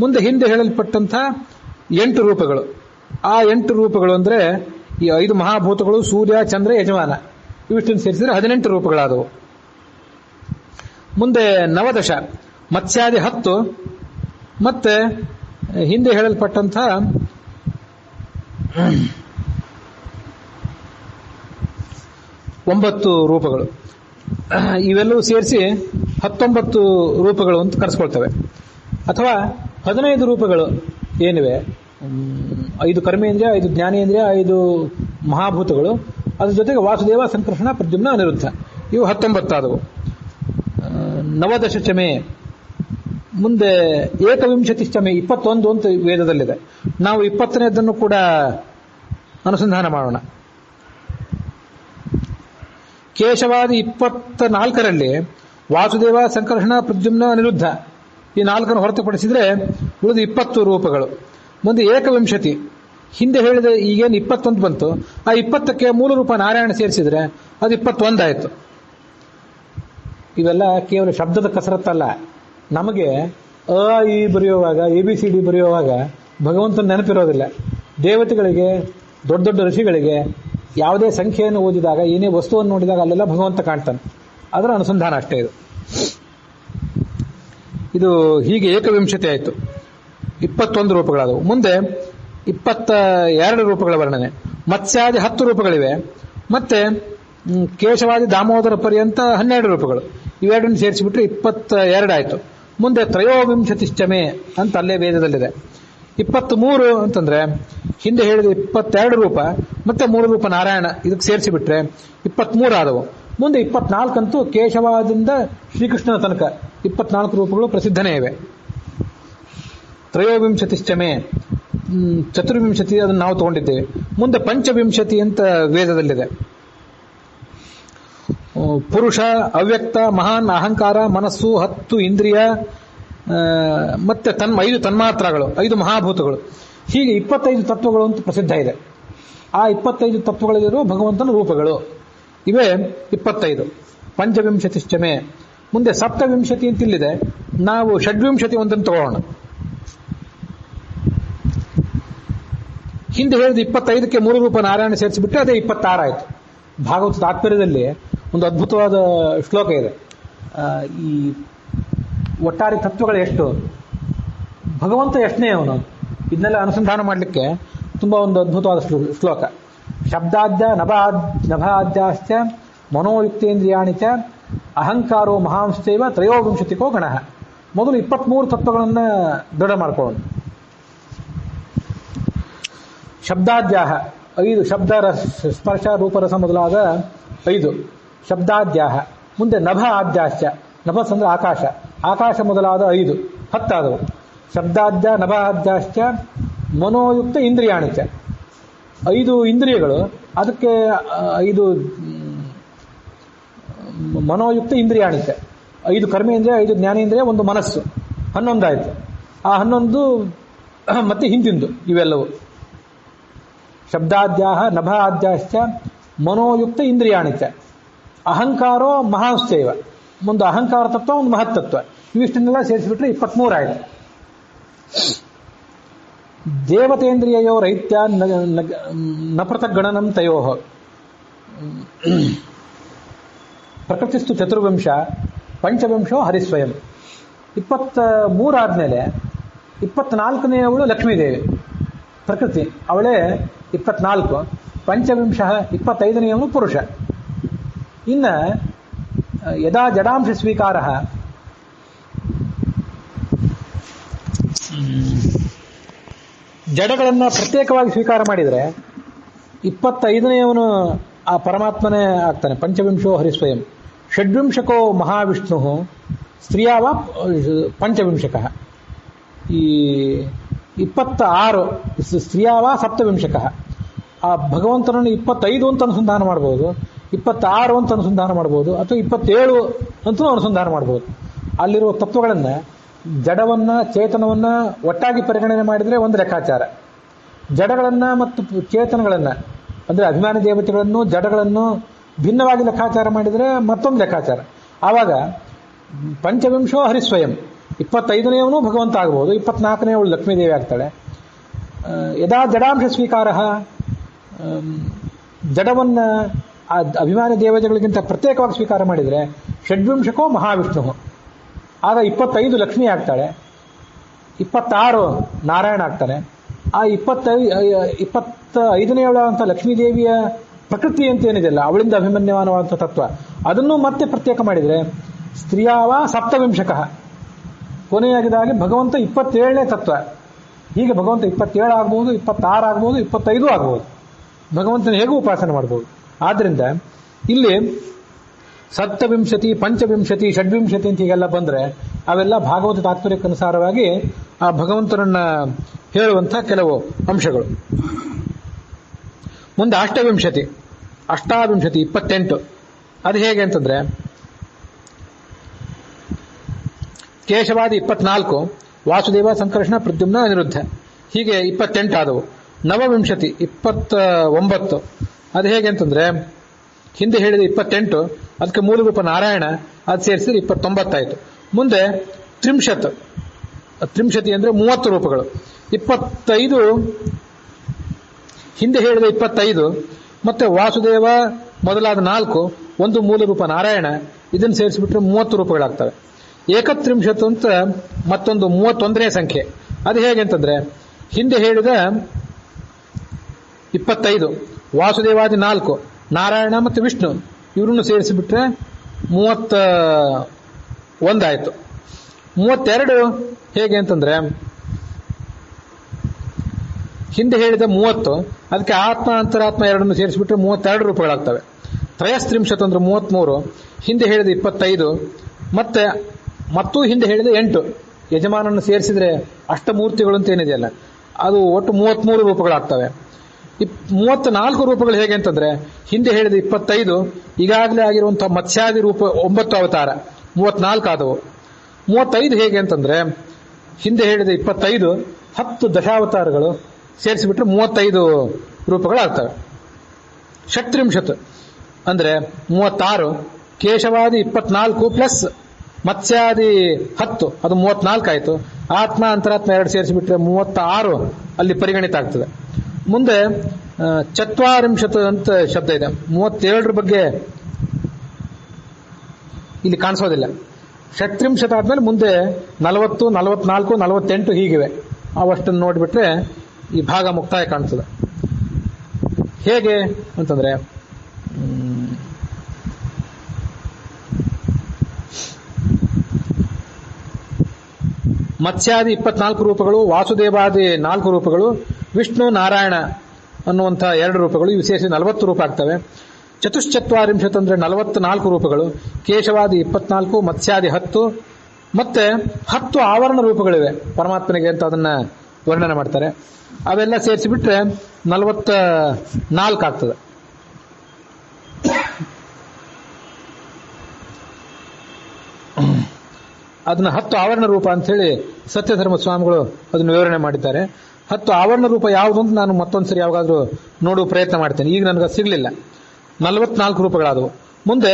ಮುಂದೆ ಹಿಂದೆ ಹೇಳಲ್ಪಟ್ಟಂತಹ 8 ರೂಪಗಳು. ಆ 8 ರೂಪಗಳು ಅಂದ್ರೆ ಈ 5 ಮಹಾಭೂತಗಳು, ಸೂರ್ಯ, ಚಂದ್ರ, ಯಜಮಾನ ಇವಿಷ್ಟನ್ನು ಸೇರಿಸಿದ್ರೆ 18 ರೂಪಗಳಾದವು. ಮುಂದೆ ನವದಶ ಮತ್ಸ್ಯಾದಿ 10 ಮತ್ತೆ ಹಿಂದೆ ಹೇಳಲ್ಪಟ್ಟಂತಹ 9 ರೂಪಗಳು. ಇವೆಲ್ಲವೂ ಸೇರಿಸಿ 19 ರೂಪಗಳು ಅಂತ ಕರೆಸ್ಕೊಳ್ತವೆ. ಅಥವಾ 15 ರೂಪಗಳು ಏನಿವೆ, 5 ಕರ್ಮೇಂದ್ರಿಯ, 5 ಜ್ಞಾನೇಂದ್ರಿಯ, 5 ಮಹಾಭೂತಗಳು, ಅದ್ರ ಜೊತೆಗೆ ವಾಸುದೇವ, ಸಂಕರ್ಷಣ, ಪ್ರದ್ಯುಮ್ನ, ಅನಿರುದ್ಧ ಇವು 19 ಆದವು. ನವದಶ ಚಮೆ ಮುಂದೆ ಏಕವಿಂಶತಿಶ್ಚಮೆ 21 ಅಂತ ವೇದದಲ್ಲಿದೆ. ನಾವು 20ನೇದನ್ನು ಕೂಡ ಅನುಸಂಧಾನ ಮಾಡೋಣ. ಕೇಶವಾದಿ 24ರಲ್ಲಿ ವಾಸುದೇವ, ಸಂಕರ್ಷಣ, ಪ್ರದ್ಯುಮ್ನ, ಅನಿರುದ್ಧ ಈ 4 ಹೊರತುಪಡಿಸಿದ್ರೆ ಉಳಿದ 20 ರೂಪಗಳು. ಮುಂದೆ ಏಕವಿಂಶತಿ, ಹಿಂದೆ ಹೇಳಿದ ಈಗೇನು 21 ಬಂತು, ಆ 20ಕ್ಕೆ ಮೂಲ ರೂಪ ನಾರಾಯಣ ಸೇರಿಸಿದ್ರೆ ಅದು 21 ಆಯಿತು. ಇವೆಲ್ಲ ಕೇವಲ ಶಬ್ದದ ಕಸರತ್ತಲ್ಲ. ನಮಗೆ ಅ ಇ ಬರೆಯುವಾಗ, ABCD ಬರೆಯುವಾಗ ಭಗವಂತನ ನೆನಪಿರೋದಿಲ್ಲ. ದೇವತೆಗಳಿಗೆ, ದೊಡ್ಡ ದೊಡ್ಡ ಋಷಿಗಳಿಗೆ ಯಾವುದೇ ಸಂಖ್ಯೆಯನ್ನು ಓದಿದಾಗ, ಏನೇ ವಸ್ತುವನ್ನು ನೋಡಿದಾಗ ಅಲ್ಲೆಲ್ಲ ಭಗವಂತ ಕಾಣ್ತಾನೆ. ಅದರ ಅನುಸಂಧಾನ ಅಷ್ಟೇ ಇದು. ಇದು ಹೀಗೆ ಏಕವಿಂಶತಿ ಆಯಿತು. 21 ರೂಪಗಳಾದವು. ಮುಂದೆ 22 ರೂಪಗಳ ವರ್ಣನೆ. ಮತ್ಸ್ಯಾದಿ 10 ರೂಪಗಳಿವೆ. ಮತ್ತೆ ಕೇಶವಾದಿ ದಾಮೋದರ ಪರ್ಯಂತ 12 ರೂಪಗಳು. ಇವೆರಡನ್ನು ಸೇರಿಸಿಬಿಟ್ರೆ 22 ಆಯಿತು. ಮುಂದೆ ತ್ರಯೋವಿಂಶತಿಶ್ಚಮೆ ಅಂತ ಅಲ್ಲೇ ವೇದದಲ್ಲಿದೆ. 23 ಅಂತಂದ್ರೆ ಹಿಂದೆ ಹೇಳಿದ 22 ರೂಪ ಮತ್ತೆ ಮೂಲ ರೂಪ ನಾರಾಯಣ, ಇದಕ್ಕೆ ಸೇರಿಸಿಬಿಟ್ರೆ 23 ಆದವು. ಮುಂದೆ 24 ಅಂತೂ ಕೇಶವಾದಿಂದ ಶ್ರೀಕೃಷ್ಣನ ತನಕ 24 ರೂಪಗಳು ಪ್ರಸಿದ್ಧನೇ ಇವೆ. ತ್ರಯೋವಿಂಶತಿಶ್ಚಮೆ, ಚತುರ್ವಿಂಶತಿ ಅದನ್ನು ನಾವು ತಗೊಂಡಿದ್ದೇವೆ. ಮುಂದೆ ಪಂಚವಿಂಶತಿ ಅಂತ ವೇದದಲ್ಲಿದೆ. ಪುರುಷ, ಅವ್ಯಕ್ತ, ಮಹಾನ್, ಅಹಂಕಾರ, ಮನಸ್ಸು, 10 ಇಂದ್ರಿಯ, ಮತ್ತೆ 5 ತನ್ಮಾತ್ರಗಳು, 5 ಮಹಾಭೂತಗಳು, ಹೀಗೆ 25 ತತ್ವಗಳು ಅಂತ ಪ್ರಸಿದ್ಧ ಇದೆ. ಆ 25 ತತ್ವಗಳಲ್ಲಿರುವ ಭಗವಂತನ ರೂಪಗಳು ಇವೇ 25. ಪಂಚವಿಂಶತಿಶ್ಚಮೆ. ಮುಂದೆ ಸಪ್ತವಿಂಶತಿ ಅಂತ ಇಲ್ಲಿದೆ. ನಾವು ಷಡ್ವಿಂಶತಿ ಒಂದನ್ನು ತಗೊಳ್ಳೋಣ. ಹಿಂದೆ ಹೇಳಿದ 25ಕ್ಕೆ ಮೂಲ ರೂಪ ನಾರಾಯಣ ಸೇರಿಸಿಬಿಟ್ರೆ ಅದೇ 26 ಆಯಿತು. ಭಾಗವತ ತಾತ್ಪರ್ಯದಲ್ಲಿ ಒಂದು ಅದ್ಭುತವಾದ ಶ್ಲೋಕ ಇದೆ. ಈ ಒಟ್ಟಾರೆ ತತ್ವಗಳು ಎಷ್ಟು, ಭಗವಂತ ಎಷ್ಟನೇ ಅವನು, ಇದನ್ನೆಲ್ಲ ಅನುಸಂಧಾನ ಮಾಡಲಿಕ್ಕೆ ತುಂಬಾ ಒಂದು ಅದ್ಭುತವಾದ ಶ್ಲೋಕ. ಶಬ್ದಾದ್ಯ ನಭಾದ್ಯಾಶ್ಚ ಮನೋಯುಕ್ತೇಂದ್ರಿಯಾಣಿ ಚ ಅಹಂಕಾರೋ ಮಹಾಂಶೈವ ತ್ರಯೋವಿಂಶತಿಕೋ ಗಣಃ. ಮೊದಲು 23 ತತ್ವಗಳನ್ನು ದೃಢ ಮಾಡ್ಕೊಳ್ಳೋಣ. ಶಬ್ದಾದ್ಯಾಹ 5, ಶಬ್ದ, ಸ್ಪರ್ಶ, ರೂಪರಸ ಮೊದಲಾದ 5 ಶಬ್ದಾದ್ಯಾಹ. ಮುಂದೆ ನಭ ಆದ್ಯಾಶ್ಚ, ನಭಸ್ ಅಂದ್ರೆ ಆಕಾಶ, ಆಕಾಶ ಮೊದಲಾದ 5, 10 ಆದವು. ಶಬ್ದಾದ್ಯ ನಭಾದ್ಯಾಶ್ಚ ಮನೋಯುಕ್ತ ಇಂದ್ರಿಯಾಣಿಚ, 5 ಇಂದ್ರಿಯಗಳು, ಅದಕ್ಕೆ 5 ಮನೋಯುಕ್ತ ಇಂದ್ರಿಯಾಣಿಚ, 5 ಕರ್ಮೇಂದ್ರಿಯ, 5 ಜ್ಞಾನೇಂದ್ರಿಯ, 1 ಮನಸ್ಸು, 11 ಆಯಿತು. ಆ 11 ಮತ್ತೆ ಹಿಂದಿಂದು ಇವೆಲ್ಲವೂ. ಶಬ್ದಾದ್ಯಾಹ ನಭಾದ್ಯಾಶ್ಚ ಮನೋಯುಕ್ತ ಇಂದ್ರಿಯಾಣಿಚ ಅಹಂಕಾರೋ ಮಹಾಂಶ್ಚೈವ, ಒಂದು ಅಹಂಕಾರ ತತ್ವ, ಒಂದು ಮಹತ್ತತ್ವ, ಇವಿಷ್ಟನ್ನೆಲ್ಲ ಸೇರಿಸಿಬಿಟ್ರೆ 23 ಆಯಿತು. ದೇವತೇಂದ್ರಿಯೋ ರೈತ್ಯ ನ ಪೃಥಗ್ಗಣನಂ ತಯೋ ಪ್ರಕೃತಿಸ್ತು ಚತುರ್ವಿಂಶ ಪಂಚವಿಂಶೋ ಹರಿಸ್ವಯಂ. 23 ಆದಮೇಲೆ 24ನೇಯವಳು ಲಕ್ಷ್ಮೀದೇವಿ ಪ್ರಕೃತಿ, ಅವಳೇ 24. ಪಂಚವಿಂಶ 25ನೇಯವನು ಪುರುಷ. ಇನ್ನು ಯದಾ ಜಡಾಂಶ ಸ್ವೀಕಾರ, ಜಡಗಳನ್ನು ಪ್ರತ್ಯೇಕವಾಗಿ ಸ್ವೀಕಾರ ಮಾಡಿದರೆ 25ನೇಯವನು ಆ ಪರಮಾತ್ಮನೇ ಆಗ್ತಾನೆ. ಪಂಚವಿಂಶೋ ಹರಿಸ್ವಯಂ. ಷಡ್ವಿಂಶಕೋ ಮಹಾವಿಷ್ಣು ಸ್ತ್ರೀಯಾವ ಪಂಚವಿಂಶಕ. ಈ 26 ಸ್ತ್ರೀಯಾವ ಸಪ್ತವಿಂಶಕ. ಆ ಭಗವಂತನನ್ನು 25 ಅಂತ ಅನುಸಂಧಾನ ಮಾಡಬಹುದು, 26 ಅಂತ ಅನುಸಂಧಾನ ಮಾಡಬಹುದು, ಅಥವಾ 27 ಅಂತೂ ಅನುಸಂಧಾನ ಮಾಡಬಹುದು. ಅಲ್ಲಿರುವ ತತ್ವಗಳನ್ನು, ಜಡವನ್ನ ಚೇತನವನ್ನ ಒಟ್ಟಾಗಿ ಪರಿಗಣನೆ ಮಾಡಿದರೆ ಒಂದು ಲೆಕ್ಕಾಚಾರ, ಜಡಗಳನ್ನ ಮತ್ತು ಚೇತನಗಳನ್ನ ಅಂದ್ರೆ ಅಭಿಮಾನಿ ದೇವತೆಗಳನ್ನು ಜಡಗಳನ್ನು ಭಿನ್ನವಾಗಿ ಲೆಕ್ಕಾಚಾರ ಮಾಡಿದರೆ ಮತ್ತೊಂದು ಲೆಕ್ಕಾಚಾರ. ಆವಾಗ ಪಂಚವಿಂಶೋ ಹರಿಸ್ವಯಂ, 25ನೇವನು ಭಗವಂತ ಆಗಬಹುದು, 24ನೇವಳು ಲಕ್ಷ್ಮೀದೇವಿ ಆಗ್ತಾಳೆ. ಯದಾ ಜಡಾಂಶ ಸ್ವೀಕಾರ, ಜಡವನ್ನ ಆ ಅಭಿಮಾನಿ ದೇವತೆಗಳಿಗಿಂತ ಪ್ರತ್ಯೇಕವಾಗಿ ಸ್ವೀಕಾರ ಮಾಡಿದರೆ ಷಡ್ವಿಂಶಕೋ ಮಹಾವಿಷ್ಣು, ಆಗ 25 ಲಕ್ಷ್ಮಿ ಆಗ್ತಾಳೆ, 26 ನಾರಾಯಣ ಆಗ್ತಾನೆ. ಆ 25ನೇವಳ ಅಂತ ಲಕ್ಷ್ಮೀದೇವಿಯ ಪ್ರಕೃತಿ ಅಂತ ಏನಿದೆಯಲ್ಲ, ಅವಳಿಂದ ಅಭಿಮನ್ಯಮಾನವಾದಂಥ ತತ್ವ, ಅದನ್ನು ಮತ್ತೆ ಪ್ರತ್ಯೇಕ ಮಾಡಿದರೆ ಸ್ತ್ರೀಯಾವ ಸಪ್ತವಿಂಶಕ. ಕೊನೆಯಾಗಿದಾಗಿ ಭಗವಂತ 27ನೇ ತತ್ವ. ಹೀಗೆ ಭಗವಂತ 27 ಆಗ್ಬೋದು, 26 ಆಗ್ಬೋದು, 25 ಆಗ್ಬೋದು. ಭಗವಂತನ ಹೇಗೂ ಉಪಾಸನೆ ಮಾಡಬಹುದು. ಆದ್ದರಿಂದ ಇಲ್ಲಿ ಸಪ್ತವಿಂಶತಿ, ಪಂಚವಿಂಶತಿ, ಷಡ್ವಿಂಶತಿ ಅಂತ ಹೀಗೆಲ್ಲ ಬಂದ್ರೆ ಅವೆಲ್ಲ ಭಾಗವತ ತಾತ್ಪರ್ಯಕ್ಕನುಸಾರವಾಗಿ ಆ ಭಗವಂತನನ್ನ ಹೇಳುವಂತಹ ಕೆಲವು ಅಂಶಗಳು. ಮುಂದೆ ಅಷ್ಟಾವಿಂಶತಿ 28. ಅದು ಹೇಗೆ ಅಂತಂದ್ರೆ ಕೇಶವಾದಿ 24, ವಾಸುದೇವ, ಸಂಕರ್ಷಣ, ಪ್ರದ್ಯುಮ್ನ, ಅನಿರುದ್ಧ, ಹೀಗೆ 28 ಆದವು. ನವವಿಂಶತಿ 29. ಅದು ಹೇಗೆ ಅಂತಂದ್ರೆ ಹಿಂದೆ ಹೇಳಿದ 28, ಅದಕ್ಕೆ ಮೂಲರೂಪ ನಾರಾಯಣ, ಅದು ಸೇರಿಸಿದ್ರೆ 29 ಆಯಿತು. ಮುಂದೆ ತ್ರಿಂಶತಿ ಅಂದ್ರೆ 30 ರೂಪಗಳು. 25 ಹಿಂದೆ ಹೇಳಿದ 25 ಮತ್ತೆ ವಾಸುದೇವ ಮೊದಲಾದ 4, ಒಂದು ಮೂಲರೂಪ ನಾರಾಯಣ, ಇದನ್ನು ಸೇರಿಸಿಬಿಟ್ರೆ 30 ರೂಪಗಳಾಗ್ತವೆ. ಏಕತ್ರಿಂಶತ್ ಅಂತ ಮತ್ತೊಂದು 31ನೇ ಸಂಖ್ಯೆ. ಅದು ಹೇಗೆ ಅಂತಂದ್ರೆ ಹಿಂದೆ ಹೇಳಿದ 25 ವಾಸುದೇವಾದಿ 4, ನಾರಾಯಣ ಮತ್ತು ವಿಷ್ಣು ಇವರನ್ನು ಸೇರಿಸಿಬಿಟ್ರೆ 31 ಆಯಿತು. 32 ಹೇಗೆ ಅಂತಂದ್ರೆ ಹಿಂದೆ ಹೇಳಿದ 30, ಅದಕ್ಕೆ ಆತ್ಮ ಅಂತರಾತ್ಮ ಎರಡನ್ನು ಸೇರಿಸಿಬಿಟ್ರೆ 32 ರೂಪಗಳಾಗ್ತವೆ. ತ್ರಯಸ್ತ್ರಿಂಶತ್ ಅಂದ್ರೆ 33, ಹಿಂದೆ ಹೇಳಿದ 25 ಮತ್ತು ಹಿಂದೆ ಹೇಳಿದ 8, ಯಜಮಾನನ್ನು ಸೇರಿಸಿದ್ರೆ ಅಷ್ಟಮೂರ್ತಿಗಳು ಅಂತ ಏನಿದೆಯಲ್ಲ ಅದು ಒಟ್ಟು 33 ರೂಪಗಳಾಗ್ತವೆ. 34 ರೂಪಗಳು ಹೇಗೆ ಅಂತಂದ್ರೆ ಹಿಂದೆ ಹೇಳಿದ 25 ಈಗಾಗಲೇ ಆಗಿರುವಂತಹ ಮತ್ಸ್ಯಾದಿ ರೂಪ 9 ಅವತಾರ 34 ಆದವು. 35 ಹೇಗೆ ಅಂತಂದ್ರೆ ಹಿಂದೆ ಹೇಳಿದ 25 10 ದಶಾವತಾರಗಳು ಸೇರಿಸಿಬಿಟ್ರೆ 35 ರೂಪಗಳಾಗ್ತವೆ. ಷಟ್ತ್ರಿಂಶತ್ ಅಂದ್ರೆ 36, ಕೇಶವಾದಿ 24 ಪ್ಲಸ್ ಮತ್ಸ್ಯಾದಿ 10, ಅದು 34 ಆಯಿತು. ಆತ್ಮ ಅಂತರಾತ್ಮ 2 ಸೇರಿಸಿಬಿಟ್ರೆ 36 ಅಲ್ಲಿ ಪರಿಗಣಿತ ಆಗ್ತದೆ. ಮುಂದೆ ಚತ್ವಾರಿಂಶತ್ ಅಂತ ಶಬ್ದ ಇದೆ. 37 ಬಗ್ಗೆ ಇಲ್ಲಿ ಕಾಣಿಸೋದಿಲ್ಲ. ಷಟ್ತ್ರಿಂಶತ್ ಆದ್ಮೇಲೆ ಮುಂದೆ 40, 44, 48 ಹೀಗಿವೆ. ಅವಷ್ಟನ್ನು ನೋಡಿಬಿಟ್ರೆ ಈ ಭಾಗ ಮುಕ್ತಾಯ ಕಾಣ್ತದೆ. ಹೇಗೆ ಅಂತಂದ್ರೆ ಮತ್ಸ್ಯಾದಿ 24 ರೂಪಗಳು, ವಾಸುದೇವಾದಿ 4 ರೂಪಗಳು, ವಿಷ್ಣು ನಾರಾಯಣ ಅನ್ನುವಂಥ 2 ರೂಪಗಳು, ಇವು ಸೇರಿಸಿ 40 ರೂಪ ಆಗ್ತವೆ. ಚತುಶ್ಚತ್ವಾರಿಂಶತ್ ಅಂದ್ರೆ 44 ರೂಪಗಳು, ಕೇಶವಾದಿ 24, ಮತ್ಸ್ಯಾದಿ 10, ಮತ್ತೆ 10 ಆವರಣ ರೂಪಗಳಿವೆ ಪರಮಾತ್ಮನಿಗೆ ಅಂತ ಅದನ್ನ ವರ್ಣನೆ ಮಾಡ್ತಾರೆ. ಅವೆಲ್ಲ ಸೇರಿಸಿಬಿಟ್ರೆ 44 ಆಗ್ತದೆ. ಅದನ್ನ 10 ಆವರಣ ರೂಪ ಅಂತ ಹೇಳಿ ಸತ್ಯಧರ್ಮ ಸ್ವಾಮಿಗಳು ಅದನ್ನು ವಿವರಣೆ ಮಾಡಿದ್ದಾರೆ. 10 ಆವರಣ ರೂಪ ಯಾವುದು ಅಂತ ನಾನು ಮತ್ತೊಂದ್ಸರಿ ಯಾವಾಗಾದ್ರೂ ನೋಡುವ ಪ್ರಯತ್ನ ಮಾಡ್ತೇನೆ. ಈಗ ನನಗೆ ಸಿಗ್ಲಿಲ್ಲ. 44 ರೂಪಗಳಾದವು. ಮುಂದೆ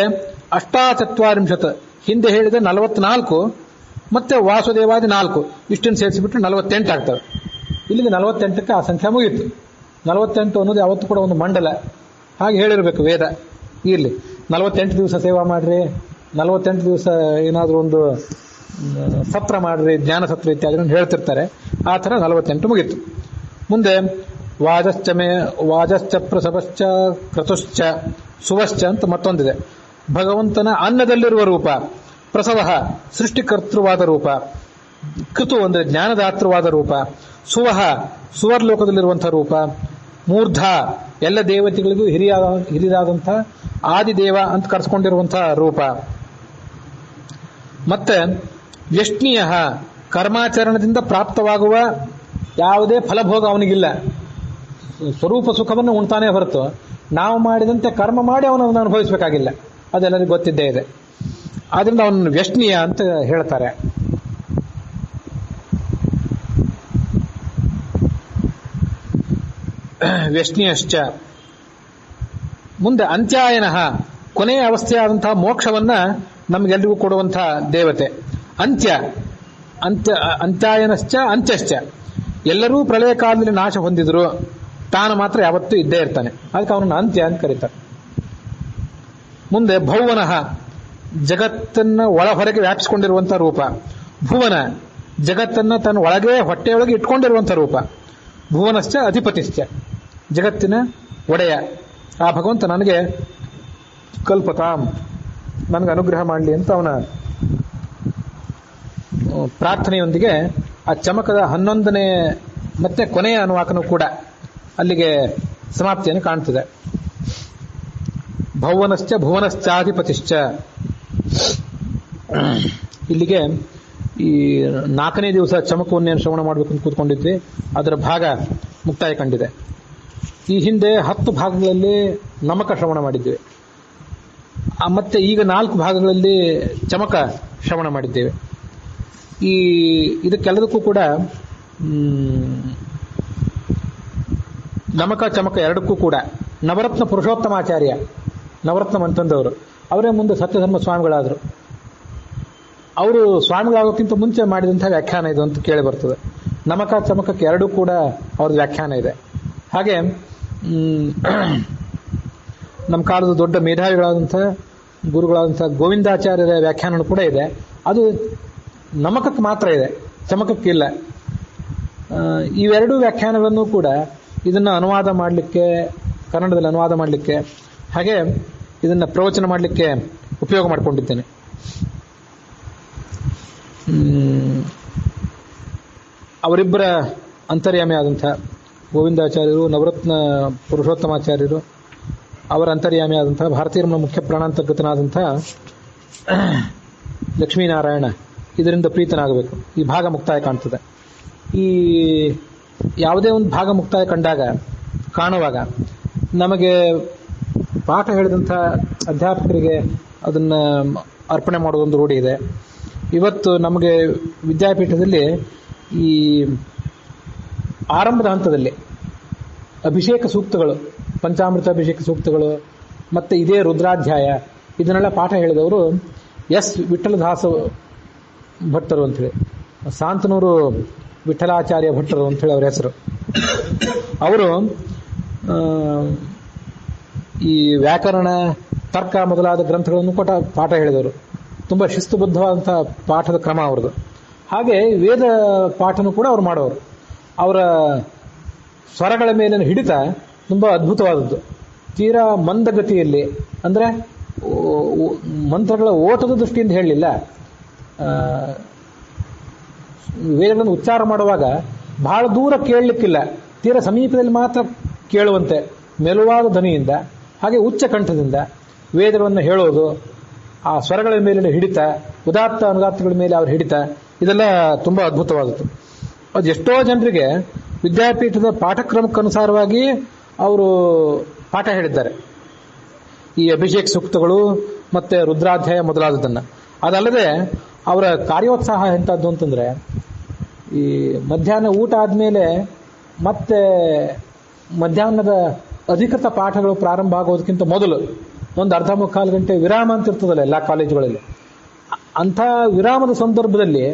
ಅಷ್ಟಾಚತ್ವಾರಿಂಶತ್ ಹಿಂದೆ ಹೇಳಿದ 44 ಮತ್ತೆ ವಾಸುದೇವಾದಿ 4 ಇಷ್ಟನ್ನು ಸೇರಿಸಿಬಿಟ್ರೆ 48 ಆಗ್ತವೆ. ಇಲ್ಲಿಗೆ 48ಕ್ಕೆ ಆ ಸಂಖ್ಯೆ ಮುಗಿಯಿತು. 48 ಅನ್ನೋದು ಯಾವತ್ತೂ ಕೂಡ ಒಂದು ಮಂಡಲ ಹಾಗೆ ಹೇಳಿರಬೇಕು ವೇದ. ಇರಲಿ 48 ದಿವಸ ಸೇವಾ ಮಾಡ್ರಿ, 48 ದಿವಸ ಏನಾದರೂ ಒಂದು ಸತ್ರ ಮಾಡ್ರಿ, ಜ್ಞಾನ ಸತ್ರ ಇತ್ಯಾದಿ ಹೇಳ್ತಿರ್ತಾರೆ. ಆ ಥರ 48 ಮುಗಿತು. ಮುಂದೆ ವಾಜಶ್ಚ ಪ್ರಸವಶ್ಚ ಕ್ರತುಶ್ಚ ಸುವಶ್ಚ ಅಂತ ಮತ್ತೊಂದಿದೆ. ಭಗವಂತನ ಅನ್ನದಲ್ಲಿರುವ ರೂಪ, ಪ್ರಸವ ಸೃಷ್ಟಿಕರ್ತೃವಾದ ರೂಪ, ಕೃತು ಅಂದ್ರೆ ಜ್ಞಾನದಾತೃವಾದ ರೂಪ, ಸುವಹ ಸುವರ್ಲೋಕದಲ್ಲಿರುವಂತಹ ರೂಪ, ಮೂರ್ಧ ಎಲ್ಲ ದೇವತೆಗಳಿಗೂ ಹಿರಿಯಾದಂತಹ ಆದಿದೇವ ಅಂತ ಕರೆಸ್ಕೊಂಡಿರುವಂತಹ ರೂಪ, ಮತ್ತೆ ವ್ಯಷ್ಣೀಯ ಕರ್ಮಾಚರಣದಿಂದ ಪ್ರಾಪ್ತವಾಗುವ ಯಾವುದೇ ಫಲಭೋಗ ಅವನಿಗಿಲ್ಲ. ಸ್ವರೂಪ ಸುಖವನ್ನು ಉಣ್ತಾನೆ ಹೊರತು ನಾವು ಮಾಡಿದಂತೆ ಕರ್ಮ ಮಾಡಿ ಅವನನ್ನು ಅನುಭವಿಸಬೇಕಾಗಿಲ್ಲ. ಅದೆಲ್ಲರಿಗೂ ಗೊತ್ತಿದ್ದೇ ಇದೆ. ಆದ್ರಿಂದ ಅವನನ್ನು ವ್ಯಷ್ಣೀಯ ಅಂತ ಹೇಳ್ತಾರೆ. ವ್ಯಷ್ಣೀಯಶ್ಚ. ಮುಂದೆ ಅಂತ್ಯಾಯನ ಕೊನೆಯ ಅವಸ್ಥೆಯಾದಂತಹ ಮೋಕ್ಷವನ್ನ ನಮಗೆಲ್ಲರಿಗೂ ಕೊಡುವಂತಹ ದೇವತೆ. ಅಂತ್ಯಾಯನಶ್ಚ ಅಂತ್ಯಶ್ಚ. ಎಲ್ಲರೂ ಪ್ರಳಯ ಕಾಲದಲ್ಲಿ ನಾಶ ಹೊಂದಿದ್ರು, ತಾನು ಮಾತ್ರ ಯಾವತ್ತೂ ಇದ್ದೇ ಇರ್ತಾನೆ. ಅದಕ್ಕೆ ಅವನನ್ನು ಅಂತ್ಯ ಅಂತ ಕರೀತಾರೆ. ಮುಂದೆ ಭೌವನಃ ಜಗತ್ತನ್ನ ಒಳ ಹೊರಗೆ ವ್ಯಾಪಿಸಿಕೊಂಡಿರುವಂತಹ ರೂಪ. ಭುವನ ಜಗತ್ತನ್ನ ತನ್ನ ಒಳಗೆ ಹೊಟ್ಟೆಯೊಳಗೆ ಇಟ್ಕೊಂಡಿರುವಂತಹ ರೂಪ. ಭುವನಶ್ಚ ಅಧಿಪತಿಶ್ಚ ಜಗತ್ತಿನ ಒಡೆಯ. ಆ ಭಗವಂತ ನನಗೆ ಕಲ್ಪತಾಂ, ನನಗೆ ಅನುಗ್ರಹ ಮಾಡಲಿ ಅಂತ ಅವನ ಪ್ರಾರ್ಥನೆಯೊಂದಿಗೆ ಆ ಚಮಕದ 11ನೇ ಮತ್ತೆ ಕೊನೆಯ ಅನುವಾಕನೂ ಕೂಡ ಅಲ್ಲಿಗೆ ಸಮಾಪ್ತಿಯನ್ನು ಕಾಣ್ತದೆ. ಭೌವನಶ್ಚ ಭುವನಶ್ಚಾಧಿಪತಿಶ್ಚ. ಇಲ್ಲಿಗೆ ಈ 4ನೇ ದಿವಸ ಚಮಕವನ್ನೇನು ಶ್ರವಣ ಮಾಡಬೇಕು ಅಂತ ಕೂತ್ಕೊಂಡಿದ್ವಿ, ಅದರ ಭಾಗ ಮುಕ್ತಾಯ ಕಂಡಿದೆ. ಈ ಹಿಂದೆ 10 ಭಾಗಗಳಲ್ಲಿ ನಮಕ ಶ್ರವಣ ಮಾಡಿದ್ದೇವೆ. ಮತ್ತೆ ಈಗ 4 ಭಾಗಗಳಲ್ಲಿ ಚಮಕ ಶ್ರವಣ ಮಾಡಿದ್ದೇವೆ. ಇದಕ್ಕೆಲ್ಲದಕ್ಕೂ ಕೂಡ ನಮಕ ಚಮಕ ಎರಡಕ್ಕೂ ಕೂಡ ನವರತ್ನ ಪುರುಷೋತ್ತಮಾಚಾರ್ಯ, ನವರತ್ನ ಮಂತಂದವರು, ಅವರೇ ಮುಂದೆ ಸತ್ಯಧರ್ಮ ಸ್ವಾಮಿಗಳಾದರು. ಅವರು ಸ್ವಾಮಿಗಳಾಗೋಕ್ಕಿಂತ ಮುಂಚೆ ಮಾಡಿದಂಥ ವ್ಯಾಖ್ಯಾನ ಇದು ಅಂತ ಕೇಳಿ ಬರ್ತದೆ. ನಮಕ ಚಮಕಕ್ಕೆ ಎರಡೂ ಕೂಡ ಅವ್ರದ್ದು ವ್ಯಾಖ್ಯಾನ ಇದೆ. ಹಾಗೆ ನಮ್ಮ ಕಾಲದ ದೊಡ್ಡ ಮೇಧಾವಿಗಳಾದಂಥ ಗುರುಗಳಾದಂಥ ಗೋವಿಂದಾಚಾರ್ಯರ ವ್ಯಾಖ್ಯಾನ ಕೂಡ ಇದೆ. ಅದು ನಮಕಕ್ಕೆ ಮಾತ್ರ ಇದೆ, ಚಮಕಕ್ಕಿಲ್ಲ. ಇವೆರಡೂ ವ್ಯಾಖ್ಯಾನಗಳನ್ನು ಕೂಡ ಇದನ್ನು ಅನುವಾದ ಮಾಡಲಿಕ್ಕೆ, ಕನ್ನಡದಲ್ಲಿ ಅನುವಾದ ಮಾಡಲಿಕ್ಕೆ, ಹಾಗೆ ಇದನ್ನು ಪ್ರವಚನ ಮಾಡಲಿಕ್ಕೆ ಉಪಯೋಗ ಮಾಡಿಕೊಂಡಿದ್ದೇನೆ. ಅವರಿಬ್ಬರ ಅಂತರ್ಯಾಮಿ ಆದಂಥ ಗೋವಿಂದಾಚಾರ್ಯರು, ನವರತ್ನ ಪುರುಷೋತ್ತಮಾಚಾರ್ಯರು, ಅವರ ಅಂತರ್ಯಾಮಿ ಆದಂಥ ಭಾರತೀಯ ಮುಖ್ಯ ಪ್ರಾಣಾಂತರ್ಗತನಾದಂಥ ಲಕ್ಷ್ಮೀನಾರಾಯಣ ಇದರಿಂದ ಪ್ರೀತನಾಗಬೇಕು. ಈ ಭಾಗ ಮುಕ್ತಾಯ ಕಾಣ್ತದೆ. ಈ ಯಾವುದೇ ಒಂದು ಭಾಗ ಮುಕ್ತಾಯ ಕಾಣುವಾಗ ನಮಗೆ ಪಾಠ ಹೇಳಿದಂಥ ಅಧ್ಯಾಪಕರಿಗೆ ಅದನ್ನು ಅರ್ಪಣೆ ಮಾಡೋದೊಂದು ರೂಢಿ ಇದೆ. ಇವತ್ತು ನಮಗೆ ವಿದ್ಯಾಪೀಠದಲ್ಲಿ ಈ ಆರಂಭದ ಹಂತದಲ್ಲಿ ಅಭಿಷೇಕ ಸೂಕ್ತಗಳು, ಪಂಚಾಮೃತ ಅಭಿಷೇಕ ಸೂಕ್ತಗಳು, ಮತ್ತು ಇದೇ ರುದ್ರಾಧ್ಯಾಯ, ಇದನ್ನೆಲ್ಲ ಪಾಠ ಹೇಳಿದವರು ಎಸ್ ವಿಠಲದಾಸ ಭಟ್ಟರು ಅಂಥೇಳಿ, ಸಾಂತನೂರು ವಿಠಲಾಚಾರ್ಯ ಭಟ್ಟರು ಅಂಥೇಳಿ ಅವರ ಹೆಸರು. ಅವರು ಈ ವ್ಯಾಕರಣ, ತರ್ಕ ಮೊದಲಾದ ಗ್ರಂಥಗಳನ್ನು ಕೂಡ ಪಾಠ ಹೇಳಿದವರು. ತುಂಬ ಶಿಸ್ತುಬದ್ಧವಾದಂಥ ಪಾಠದ ಕ್ರಮ ಅವ್ರದ್ದು. ಹಾಗೆ ವೇದ ಪಾಠನೂ ಕೂಡ ಅವರು ಮಾಡೋರು. ಅವರ ಸ್ವರಗಳ ಮೇಲಿನ ಹಿಡಿತ ತುಂಬ ಅದ್ಭುತವಾದದ್ದು. ತೀರಾ ಮಂದಗತಿಯಲ್ಲಿ, ಅಂದರೆ ಮಂತ್ರಗಳ ಓಟದ ದೃಷ್ಟಿಯಿಂದ ಹೇಳಲಿಲ್ಲ, ವೇದಗಳನ್ನು ಉಚ್ಚಾರ ಮಾಡುವಾಗ ಬಹಳ ದೂರ ಕೇಳಲಿಕ್ಕಿಲ್ಲ, ತೀರಾ ಸಮೀಪದಲ್ಲಿ ಮಾತ್ರ ಕೇಳುವಂತೆ ಮೆಲುವಾದ ಧ್ವನಿಯಿಂದ, ಹಾಗೆ ಉಚ್ಚ ಕಂಠದಿಂದ ವೇದಗಳನ್ನು ಹೇಳೋದು, ಆ ಸ್ವರಗಳ ಮೇಲಿನ ಹಿಡಿತ, ಉದಾತ್ತ ಅನುದಾತ್ತಗಳ ಮೇಲೆ ಅವರ ಹಿಡಿತ, ಇದೆಲ್ಲ ತುಂಬ ಅದ್ಭುತವಾದದ್ದು. ಅದು ಎಷ್ಟೋ ಜನರಿಗೆ ವಿದ್ಯಾಪೀಠದ ಪಾಠಕ್ರಮಕ್ಕನುಸಾರವಾಗಿ ಅವರು ಪಾಠ ಹೇಳಿದ್ದಾರೆ. ಈ ಅಭಿಷೇಕ ಸೂಕ್ತಗಳು ಮತ್ತು ರುದ್ರಾಧ್ಯಾಯ ಮೊದಲಾದದನ್ನು. ಅದಲ್ಲದೆ ಅವರ ಕಾರ್ಯೋತ್ಸಾಹ ಎಂಥದ್ದು ಅಂತಂದರೆ, ಈ ಮಧ್ಯಾಹ್ನ ಊಟ ಆದಮೇಲೆ ಮತ್ತೆ ಮಧ್ಯಾಹ್ನದ ಅಧಿಕೃತ ಪಾಠಗಳು ಪ್ರಾರಂಭ ಆಗೋದಕ್ಕಿಂತ ಮೊದಲು ಒಂದು ಅರ್ಧ ಮುಕ್ಕಾಲು ಗಂಟೆ ವಿರಾಮ ಅಂತ ಇರ್ತದಲ್ಲ ಎಲ್ಲ ಕಾಲೇಜುಗಳಲ್ಲಿ. ಅಂಥ ವಿರಾಮದ ಸಂದರ್ಭದಲ್ಲಿ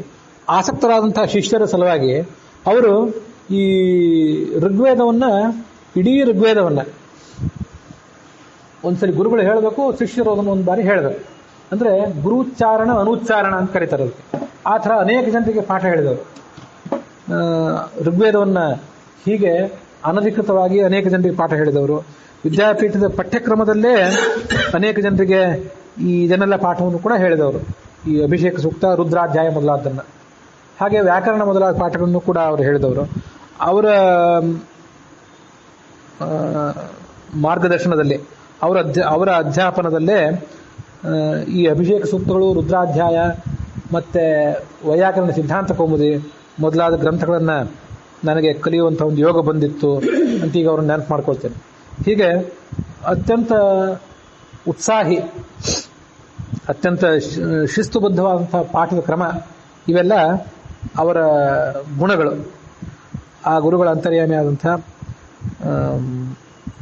ಆಸಕ್ತರಾದಂಥ ಶಿಷ್ಯರ ಸಲುವಾಗಿ ಅವರು ಈ ಋಗ್ವೇದವನ್ನು, ಇಡೀ ಋಗ್ವೇದವನ್ನು ಒಂದ್ಸರಿ ಗುರುಗಳು ಹೇಳಬೇಕು, ಶಿಷ್ಯರು ಅದನ್ನು ಒಂದು ಬಾರಿ ಹೇಳಬೇಕು. ಅಂದರೆ ಗುರುಚ್ಚಾರಣ ಅನುಚ್ಚಾರಣ ಅಂತ ಕರೀತಾರೆ ಅದಕ್ಕೆ. ಆ ಥರ ಅನೇಕ ಜನರಿಗೆ ಪಾಠ ಹೇಳಿದವರು. ಋಗ್ವೇದವನ್ನು ಹೀಗೆ ಅನಧಿಕೃತವಾಗಿ ಅನೇಕ ಜನರಿಗೆ ಪಾಠ ಹೇಳಿದವರು. ವಿದ್ಯಾಪೀಠದ ಪಠ್ಯಕ್ರಮದಲ್ಲೇ ಅನೇಕ ಜನರಿಗೆ ಇದನ್ನೆಲ್ಲ ಪಾಠವನ್ನು ಕೂಡ ಹೇಳಿದವರು. ಈ ಅಭಿಷೇಕ ಸೂಕ್ತ, ರುದ್ರಾಧ್ಯಾಯ ಮೊದಲಾದನ್ನು, ಹಾಗೆ ವ್ಯಾಕರಣ ಮೊದಲಾದ ಪಾಠಗಳನ್ನು ಕೂಡ ಅವರು ಹೇಳಿದವರು. ಮಾರ್ಗದರ್ಶನದಲ್ಲಿ, ಅವರ ಅಧ್ಯಾಪನದಲ್ಲೇ ಈ ಅಭಿಷೇಕ ಸೂಕ್ತಗಳು, ರುದ್ರಾಧ್ಯಾಯ ಮತ್ತು ವೈಯಾಕರಣ ಸಿದ್ಧಾಂತ ಕೌಮುದಿ ಮೊದಲಾದ ಗ್ರಂಥಗಳನ್ನು ನನಗೆ ಕಲಿಯುವಂಥ ಒಂದು ಯೋಗ ಬಂದಿತ್ತು ಅಂತ ಈಗ ಅವ್ರನ್ನ ನೆನಪು ಮಾಡ್ಕೊಳ್ತೇನೆ. ಹೀಗೆ ಅತ್ಯಂತ ಉತ್ಸಾಹಿ, ಅತ್ಯಂತ ಶಿಸ್ತುಬದ್ಧವಾದಂಥ ಪಾಠದ ಕ್ರಮ, ಇವೆಲ್ಲ ಅವರ ಗುಣಗಳು. ಆ ಗುರುಗಳ ಅಂತರ್ಯಾಮಿ ಆದಂಥ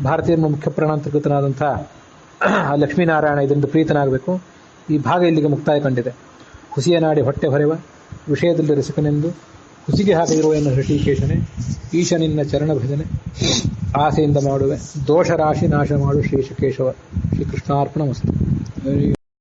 ಭಾರತೀಯ ಮುಖ್ಯ ಪ್ರಾಣಾಂತರ್ಗತನಾದಂಥ ಲಕ್ಷ್ಮೀನಾರಾಯಣ ಇದರಿಂದ ಪ್ರೀತನಾಗಬೇಕು. ಈ ಭಾಗ ಇಲ್ಲಿಗೆ ಮುಕ್ತಾಯ ಕಂಡಿದೆ. ಹುಸಿಯ ನಾಡಿ ಹೊಟ್ಟೆ ಹೊರೆವ ವಿಷಯದಲ್ಲಿ ರಸಿಕನೆಂದು ಹುಸಿಗೆ ಹಾಕಿರುವ ಎನ್ನ ಹೃಷಿಕೇಶನೇ, ಈಶ ನಿನ್ನ ಚರಣ ಭಜನೆ ಆಸೆಯಿಂದ ಮಾಡುವೆ, ದೋಷ ರಾಶಿ ನಾಶ ಮಾಡು ಶ್ರೀಶಕೇಶವ. ಶ್ರೀಕೃಷ್ಣಾರ್ಪಣ ಮಸ್ತು.